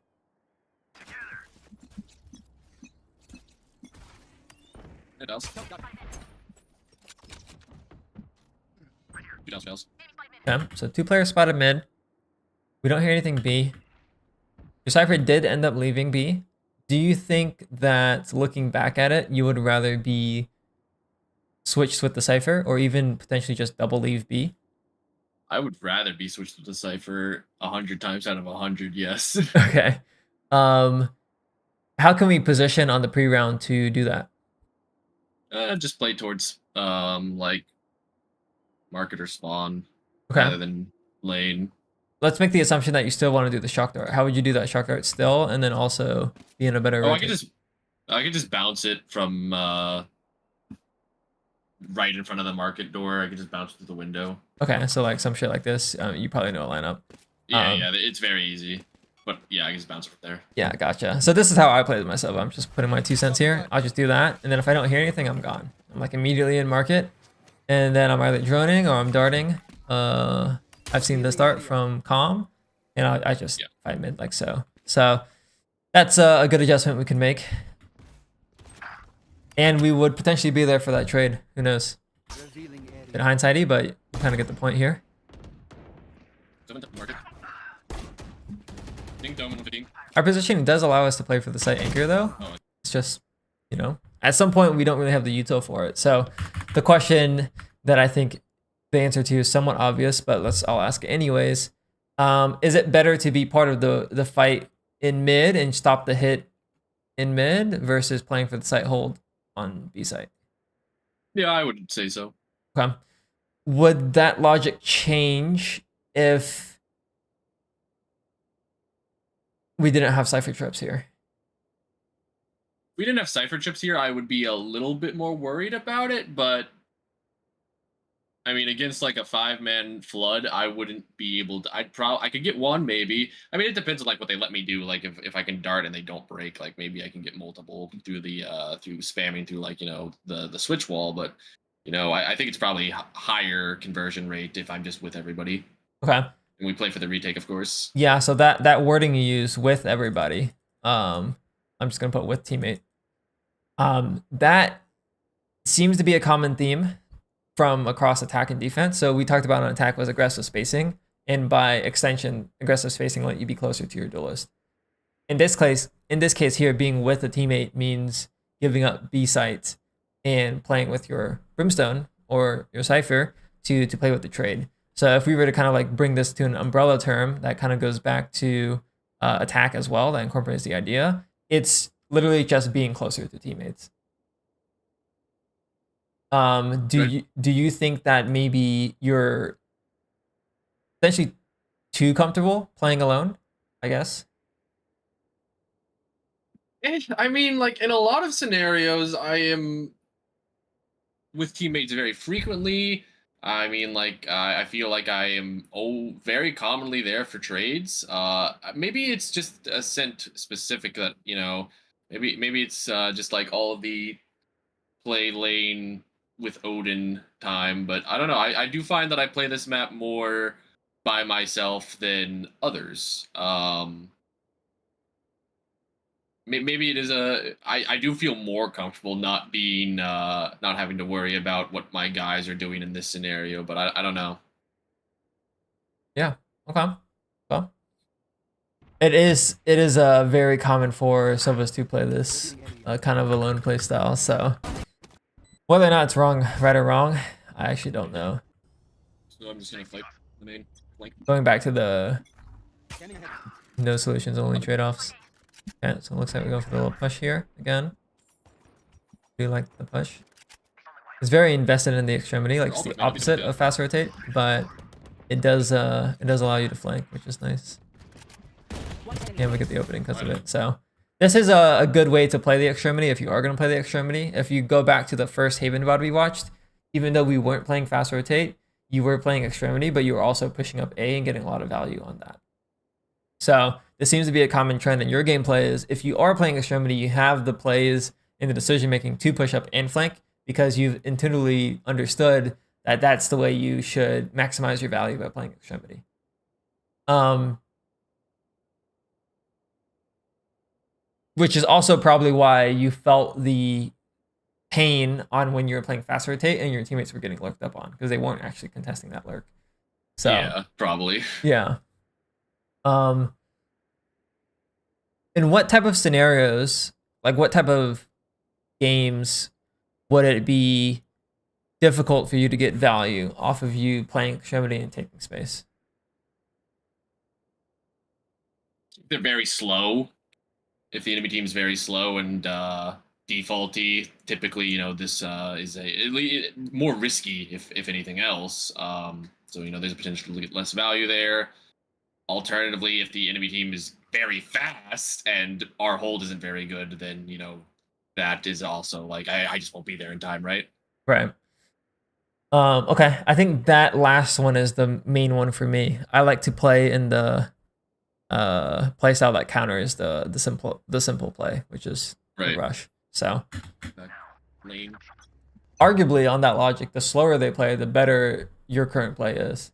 It does. Two down fails. Okay, so 2 players spotted mid. We don't hear anything B. Your Cypher did end up leaving B. Do you think that looking back at it, you would rather be switched with the Cypher or even potentially just double leave B? I would rather be switched to the Cypher 100 times out of 100, yes. Okay. How can we position on the pre-round to do that? Just play towards like market or spawn Okay. rather than lane. Let's make the assumption that you still want to do the shock dart. How would you do that shock dart still, and then also be in a better? Oh, I could just bounce it from right in front of the market door. I could just bounce through the window. Okay, so like some shit like this, you probably know a lineup. Yeah, yeah, it's very easy. But yeah, I can just bounce it from there. Yeah, gotcha. So this is how I play it myself. I'm just putting my 2 cents here. I'll just do that, and then if I don't hear anything, I'm gone. I'm like immediately in market, and then I'm either droning or I'm darting. I've seen this dart from Calm, and I just fight mid like so. So that's a good adjustment we can make. And we would potentially be there for that trade. Who knows? Bit hindsighty, but you kind of get the point here. Market. Ding dome and ding. Our positioning does allow us to play for the site anchor though. Oh. It's just, you know, at some point we don't really have the util for it. So the question that I think the answer to is somewhat obvious, but I'll ask it anyways. Is it better to be part of the fight in mid and stop the hit in mid versus playing for the site hold on B site? Yeah, I would say so. Okay. Would that logic change if we didn't have Cypher trips here? If we didn't have Cypher chips here, I would be a little bit more worried about it, but I mean, against like a 5-man flood, I wouldn't be able to. I could get one maybe. I mean, it depends on like what they let me do. Like if I can dart and they don't break, like maybe I can get multiple through the through spamming through like, you know, the switch wall. But you know, I think it's probably higher conversion rate if I'm just with everybody. Okay. And we play for the retake, of course. Yeah. So that wording you use with everybody, I'm just gonna put with teammate. That seems to be a common theme from across attack and defense. So we talked about on attack was aggressive spacing, and by extension, aggressive spacing let you be closer to your duelist. In this case here, being with a teammate means giving up B sites and playing with your Brimstone or your Cypher to play with the trade. So if we were to kind of like bring this to an umbrella term that kind of goes back to attack as well, that incorporates the idea, it's literally just being closer to teammates. Do you think that maybe you're essentially too comfortable playing alone, I guess? I mean, like in a lot of scenarios, I am with teammates very frequently. I mean, like I feel like I am very commonly there for trades. Maybe it's just a scent specific that, you know, maybe it's just like all of the play lane with Odin time, but I don't know. I do find that I play this map more by myself than others. Maybe it is I do feel more comfortable not being not having to worry about what my guys are doing in this scenario, but I don't know. Yeah. Okay. Well, it is very common for some of us to play this kind of alone play style. So whether or not it's right or wrong, I actually don't know. So I'm just gonna fight the main flank. Going back to the no solutions, only trade-offs. Okay, so it looks like we go for the little push here again. Do you like the push? It's very invested in the extremity, like it's the opposite of fast rotate, but it does allow you to flank, which is nice. And we get the opening because of it. So This is a good way to play the extremity if you are going to play the extremity. If you go back to the first Haven VOD we watched, even though we weren't playing fast rotate, you were playing extremity, but you were also pushing up A and getting a lot of value on that. So this seems to be a common trend in your gameplay is if you are playing extremity, you have the plays in the decision making to push up and flank because you've intuitively understood that that's the way you should maximize your value by playing extremity. Which is also probably why you felt the pain on when you were playing fast rotate and your teammates were getting lurked up on because they weren't actually contesting that lurk. So yeah, probably. yeah. In what type of scenarios, like what type of games would it be difficult for you to get value off of you playing extremity and taking space? They're very slow. If the enemy team is very slow and defaulty, typically, you know, this is more risky if anything else. So, you know, there's a potential to get less value there. Alternatively, if the enemy team is very fast and our hold isn't very good, then, you know, that is also like, I just won't be there in time, right? Right. Okay, I think that last one is the main one for me. I like to play in the playstyle that counters the simple play, which is the rush. So Lane. Arguably on that logic, the slower they play, the better your current play is.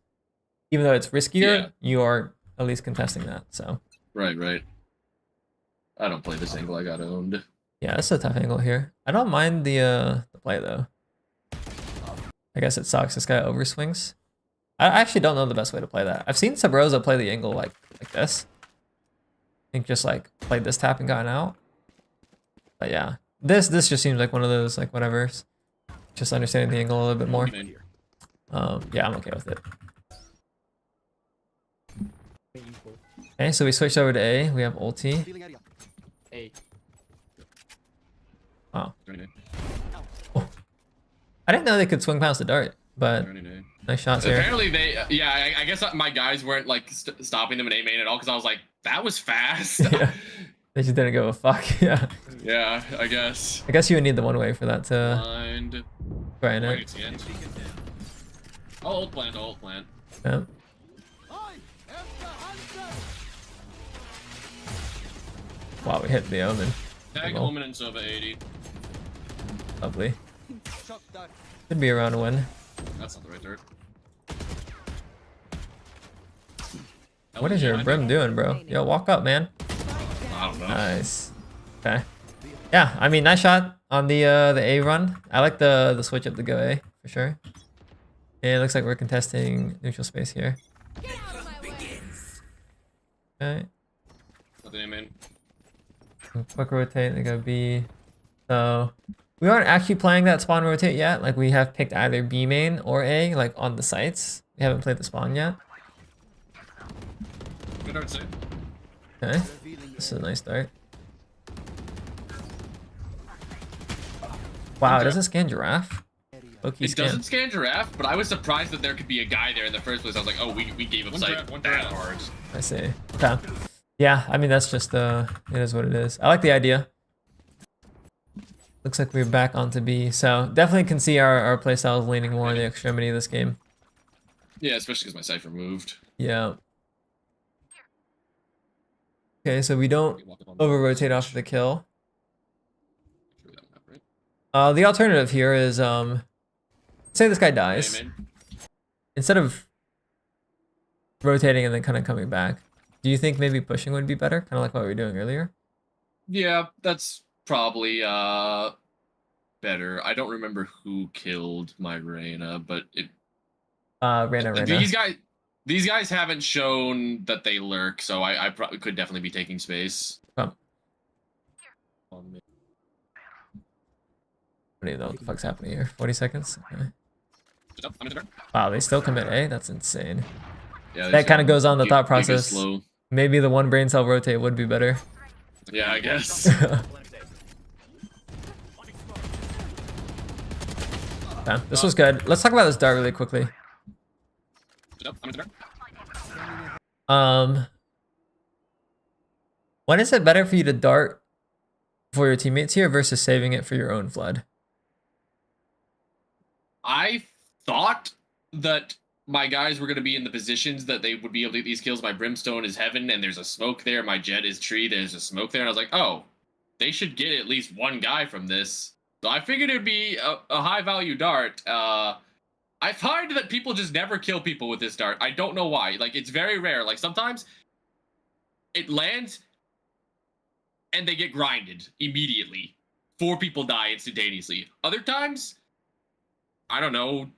Even though it's riskier, you are at least contesting that. So Right. I don't play this angle, I got owned. yeah, it's a tough angle here. I don't mind the play though. I guess it sucks. This guy overswings. I actually don't know the best way to play that. I've seen Sub Rosa play the angle like this. I think just like played this tap and gotten out. But yeah, this just seems like one of those like whatever's. Just understanding the angle a little bit more. Yeah, I'm okay with it. Okay, so we switched over to A. We have ulti. A. Wow. Oh. I didn't know they could swing past the dart, but nice shots here. Apparently they, I guess my guys weren't like stopping them in A main at all because I was like, that was fast. Yeah. They just didn't give a fuck. Yeah. Yeah, I guess. I guess you would need the one way for that to Blind. grind it. Ult plant. Yeah. Wow, we hit the omen. Tag Omen and Sova 80. Lovely. Could be around a win. That's not the right dirt. What is your brim doing, bro? Yo, walk up, man. I don't know. Nice. Okay. Yeah, I mean, nice shot on the A run. I like the switch up to go A for sure. And it looks like we're contesting neutral space here. Okay. Quick rotate, they go B. So we aren't actually playing that spawn rotate yet. Like we have picked either B main or A, like on the sites. We haven't played the spawn yet. Good art save. Okay. This is a nice start. Wow, it doesn't scan giraffe. It doesn't scan giraffe, but I was surprised that there could be a guy there in the first place. I was like, oh, we gave up sight that hard. I see. Okay. Yeah, I mean, that's just, it is what it is. I like the idea. Looks like we're back onto B. So definitely can see our playstyle is leaning more on the extremity of this game. Yeah, especially because my Cypher moved. Yeah. Okay, so we don't over-rotate off the kill. The alternative here is, say this guy dies. Instead of rotating and then kind of coming back, do you think maybe pushing would be better? Kind of like what we were doing earlier? Yeah, that's probably better. I don't remember who killed my Reyna, but it... Reyna. These guys haven't shown that they lurk, so I probably could definitely be taking space. I don't even know what the fuck's happening here. 40 seconds? Okay. Wow, they still commit A? That's insane. Yeah, that kind of goes on the thought process. Maybe the one brain cell rotate would be better. Yeah, I guess. Yeah, this was good. Let's talk about this dart really quickly. When is it better for you to dart for your teammates here versus saving it for your own flood? I thought that my guys were going to be in the positions that they would be able to get these kills. My brimstone is heaven, and there's a smoke there. My jet is tree. There's a smoke there, and I was like, oh, they should get at least one guy from this. So I figured it would be a high value dart. I find that people just never kill people with this dart. I don't know why. Like, it's very rare. Like, sometimes it lands and they get grinded immediately. 4 people die instantaneously. Other times, I don't know,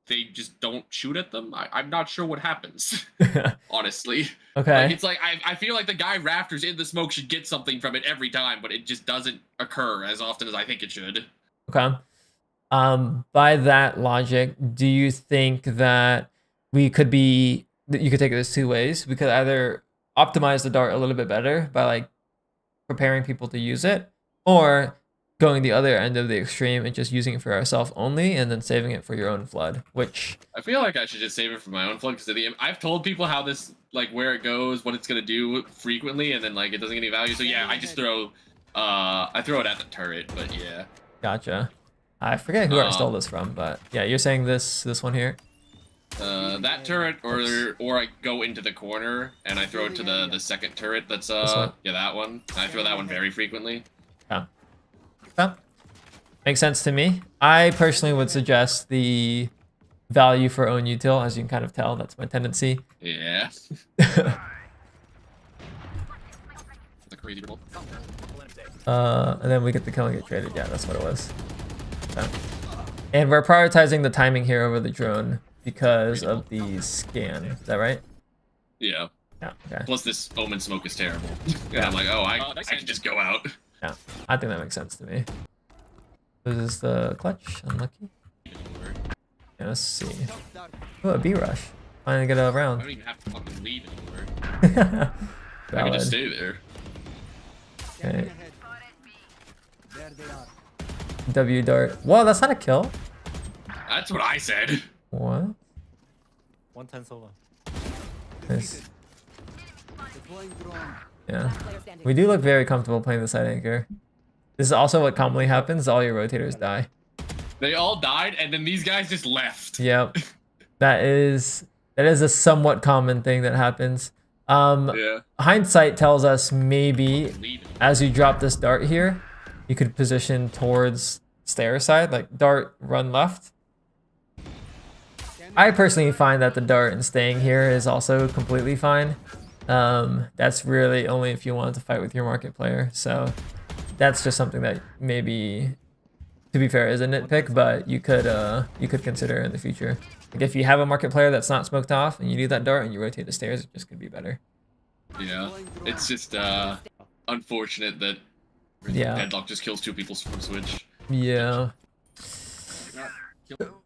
they just don't shoot at them. I'm not sure what happens, honestly. Okay. Like, it's like, I feel like the guy rafters in the smoke should get something from it every time, but it just doesn't occur as often as I think it should. Okay. By that logic, do you think that you could take this 2 ways? We could either optimize the dart a little bit better by like preparing people to use it, or going the other end of the extreme and just using it for ourselves only and then saving it for your own flood, which I feel like I should just save it for my own flood, because I've told people how this, like, where it goes, what it's gonna do frequently, and then like it doesn't get any value. So yeah, I just throw it at the turret. But yeah. Gotcha. I forget who I stole this from, but yeah, you're saying this one here. That turret, or I go into the corner and I throw it to the second turret. That's yeah, that one. I throw that one very frequently. Yeah. Well, makes sense to me. I personally would suggest the value for own util, as you can kind of tell. That's my tendency. Yeah. The crazy roll. And then we get the kill and get traded. Yeah, that's what it was. Okay. And we're prioritizing the timing here over the drone because of the scan. Is that right? Yeah. Yeah. Okay. Plus, this omen smoke is terrible. And I'm like, oh, I can just go out. Yeah, I think that makes sense to me. This is the clutch. Unlucky. Yeah, let's see. Oh, a B rush. Finally get a I round. don't even have to fucking leave anywhere. I can just stay there. Okay. W dart. Whoa, that's not a kill. That's what I said. What? 110 solo. Nice. Yeah. We do look very comfortable playing the side anchor. This is also what commonly happens. All your rotators die. They all died, and then these guys just left. Yep. That is a somewhat common thing that happens. Yeah. Hindsight tells us maybe as you drop this dart here, you could position towards stair side, like dart, run left. I personally find that the dart and staying here is also completely fine. That's really only if you wanted to fight with your market player. So that's just something that maybe, to be fair, is a nitpick, but you could consider in the future. Like if you have a market player that's not smoked off and you do that dart and you rotate the stairs, it just could be better. Yeah. It's just unfortunate that Deadlock just kills 2 people from switch. Yeah.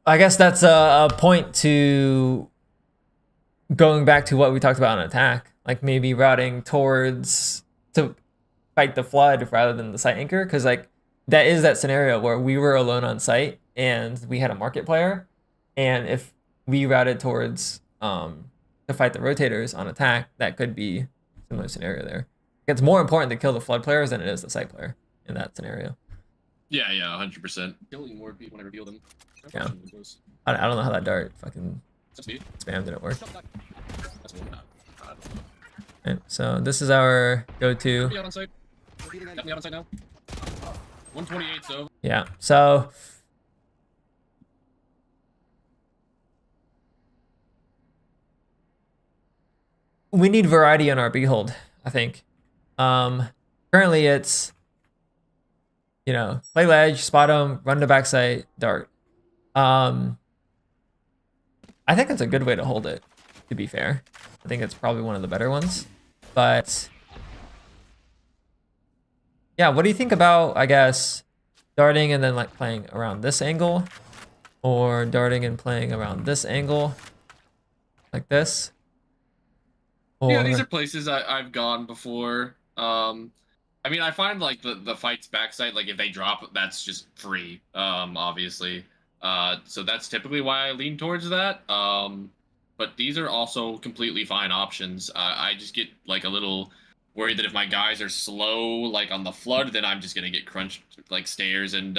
I guess that's a point to going back to what we talked about on attack. Like maybe routing towards to fight the flood rather than the site anchor, because like that is that scenario where we were alone on site and we had a market player, and if we routed towards to fight the rotators on attack, that could be a similar scenario there. It's more important to kill the flood players than it is the site player in that scenario. Yeah, 100%. Killing more people when I reveal them. Yeah. I don't know how that dart fucking spam didn't work. Okay, so this is our go-to. Out on site. Definitely out on site now. 128, so. Yeah, so we need variety on our behold, I think. Currently it's, you know, play ledge, spot him, run to backside, dart. I think it's a good way to hold it, to be fair. I think it's probably one of the better ones. But yeah, what do you think about, I guess, darting and then like playing around this angle, or darting and playing around this angle like this? Or... Yeah, these are places I've gone before. I mean, I find like the fights backside, like if they drop, that's just free, obviously. So that's typically why I lean towards that. But these are also completely fine options. I just get like a little worried that if my guys are slow, like on the flood, then I'm just gonna get crunched like stairs and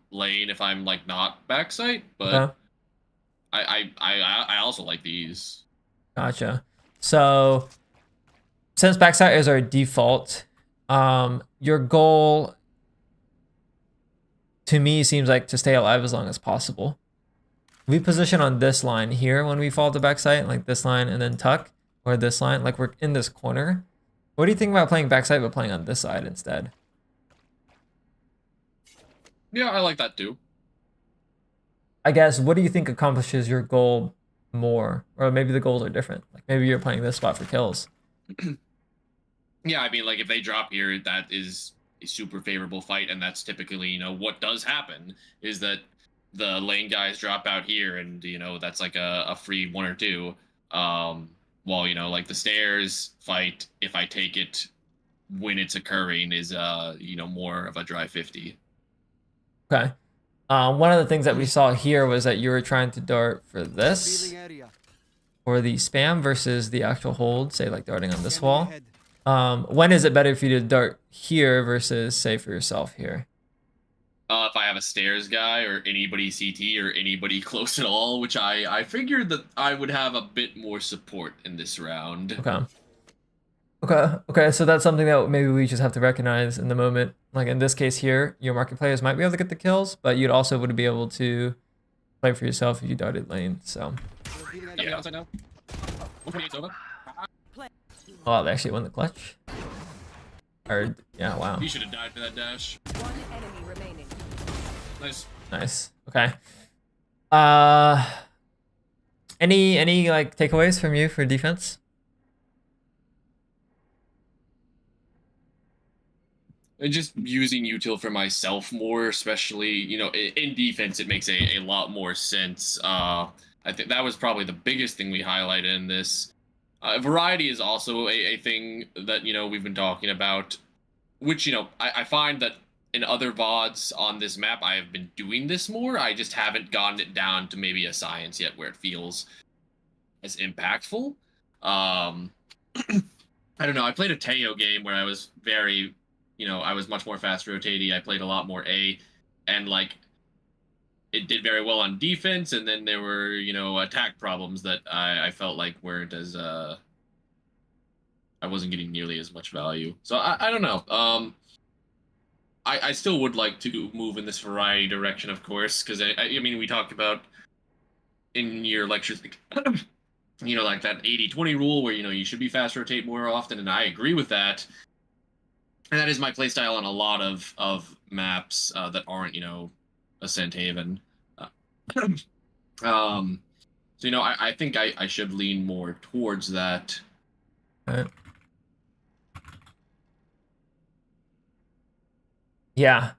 lane if I'm like not backside. But Okay. I also like these. Gotcha. So since backside is our default, your goal to me seems like to stay alive as long as possible. We position on this line here when we fall to backside, like this line and then tuck, or this line, like we're in this corner. What do you think about playing backside but playing on this side instead? Yeah, I like that too. I guess, what do you think accomplishes your goal more? Or maybe the goals are different. Like maybe you're playing this spot for kills. Yeah, I mean, like if they drop here, that is a super favorable fight, and that's typically, you know, what does happen is that the lane guys drop out here, and you know that's like a free 1 or 2. While you know, like the stairs fight, if I take it when it's occurring, is you know, more of a dry 50. Okay. One of the things that we saw here was that you were trying to dart for this, or the spam versus the actual hold, say like darting on this wall. When is it better for you to dart here versus say for yourself here? If I have a stairs guy or anybody CT or anybody close at all, which I figured that I would have a bit more support in this round. Okay, so that's something that maybe we just have to recognize in the moment. Like in this case here, your market players might be able to get the kills, but you'd also would be able to play for yourself if you darted lane. So Yeah. Outside now. 128's over. oh, they actually won the clutch. Or yeah, wow. He should have died for that dash. One enemy remaining. Nice. Nice. Okay. Any like takeaways from you for defense? And just using util for myself more, especially, you know, in defense, it makes a lot more sense. I think that was probably the biggest thing we highlighted in this. Variety is also a thing that, you know, we've been talking about, which, you know, I find that in other VODs on this map, I have been doing this more. I just haven't gotten it down to maybe a science yet where it feels as impactful. I don't know. I played a Teo game where I was very, you know, I was much more fast rotating. I played a lot more A, and like it did very well on defense. And then there were, you know, attack problems that I felt like weren't as I wasn't getting nearly as much value. So I don't know. I still would like to move in this variety direction, of course, because I mean we talked about in your lectures, like, you know, like that 80-20 rule where, you know, you should be fast rotate more often, and I agree with that. And that is my playstyle on a lot of maps that aren't, you know, Ascent Haven. So, you know, I think I should lean more towards that. All right. Yeah.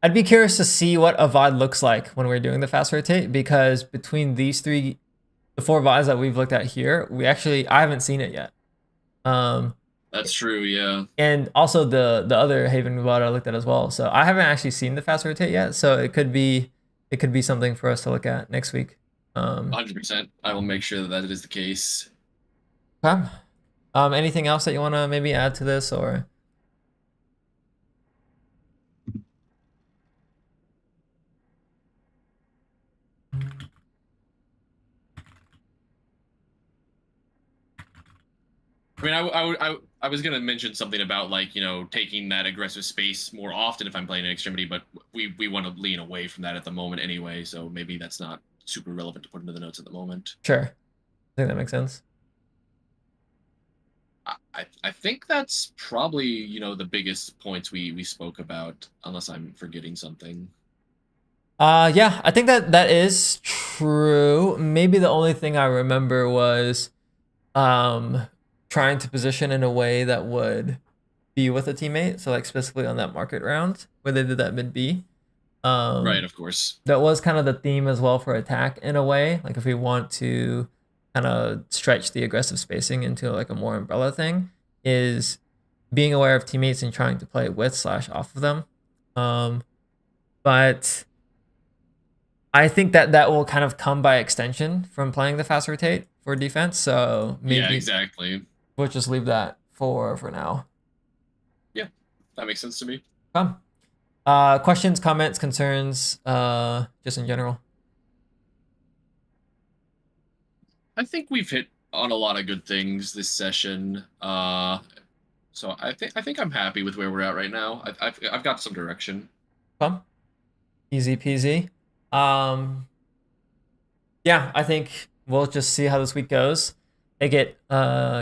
I'd be curious to see what a VOD looks like when we're doing the fast rotate, because between these the 4 VODs that we've looked at here, I haven't seen it yet. That's true, yeah. And also the other Haven VOD I looked at as well. So I haven't actually seen the fast rotate yet. So it could be something for us to look at next week. 100%. I will make sure that that is the case. Okay. Anything else that you want to maybe add to this, or? I mean, I was gonna mention something about, like, you know, taking that aggressive space more often if I'm playing an extremity, but we want to lean away from that at the moment anyway, so maybe that's not super relevant to put into the notes at the moment. Sure. I think that makes sense. I think that's probably, you know, the biggest points we spoke about, unless I'm forgetting something. Yeah, I think that is true. Maybe the only thing I remember was trying to position in a way that would be with a teammate. So like specifically on that market round where they did that mid B. Right, of course. That was kind of the theme as well for attack in a way. Like if we want to kind of stretch the aggressive spacing into like a more umbrella thing, is being aware of teammates and trying to play with / off of them. But I think that will kind of come by extension from playing the fast rotate for defense. So maybe yeah, exactly. we'll just leave that for now. That makes sense to me. Come. Questions, comments, concerns, just in general. I think we've hit on a lot of good things this session. So I think I'm happy with where we're at right now. I've got some direction. Come. Easy peasy. Yeah, I think we'll just see how this week goes. Take it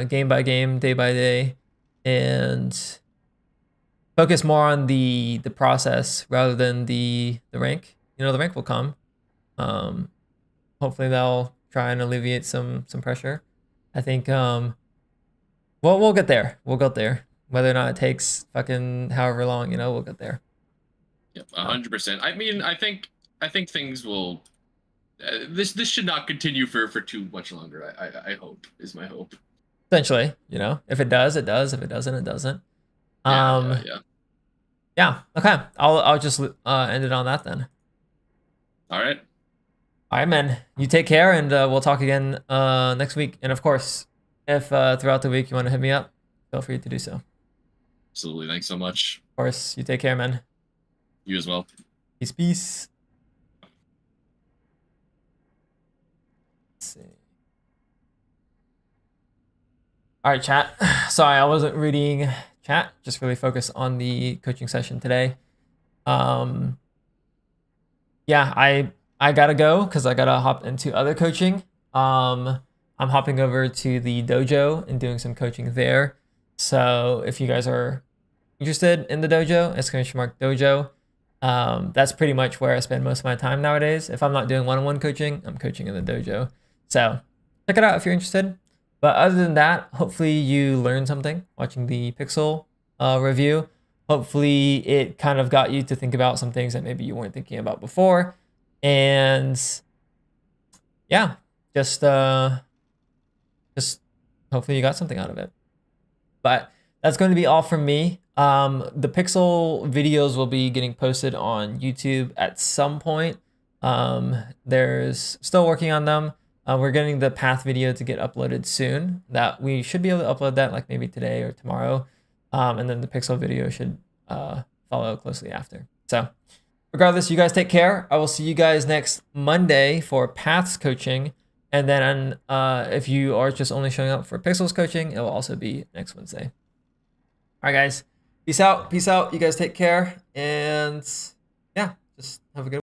game by game, day by day, and focus more on the process rather than the rank. You know, the rank will come. Hopefully they'll try and alleviate some pressure. I think we'll get there. We'll get there. Whether or not it takes fucking however long, you know, we'll get there. Yep, 100%. I mean, I think things will. This should not continue for too much longer. I hope is my hope. Essentially, you know, if it does, it does. If it doesn't, it doesn't. Yeah. Okay. I'll just end it on that then. All right. All right, man. You take care, and we'll talk again next week. And of course, if throughout the week you want to hit me up, feel free to do so. Absolutely. Thanks so much. Of course, you take care, man. You as well. Peace, peace. Let's see. All right, chat. Sorry, I wasn't reading chat. Just really focused on the coaching session today. Yeah, I gotta go because I gotta hop into other coaching. I'm hopping over to the dojo and doing some coaching there. So if you guys are interested in the dojo, exclamation mark dojo. That's pretty much where I spend most of my time nowadays. If I'm not doing one-on-one coaching, I'm coaching in the dojo. So check it out if you're interested. But other than that, hopefully you learned something watching the Pixel review. Hopefully it kind of got you to think about some things that maybe you weren't thinking about before. And yeah, just hopefully you got something out of it. But that's going to be all from me. The Pixel videos will be getting posted on YouTube at some point. There's still working on them. We're getting the path video to get uploaded soon. That we should be able to upload that like maybe today or tomorrow. And then the Pixel video should follow closely after. So regardless, you guys take care. I will see you guys next Monday for paths coaching. And then if you are just only showing up for Pixels coaching, it will also be next Wednesday. All right, guys. Peace out. Peace out. You guys take care. And yeah, just have a good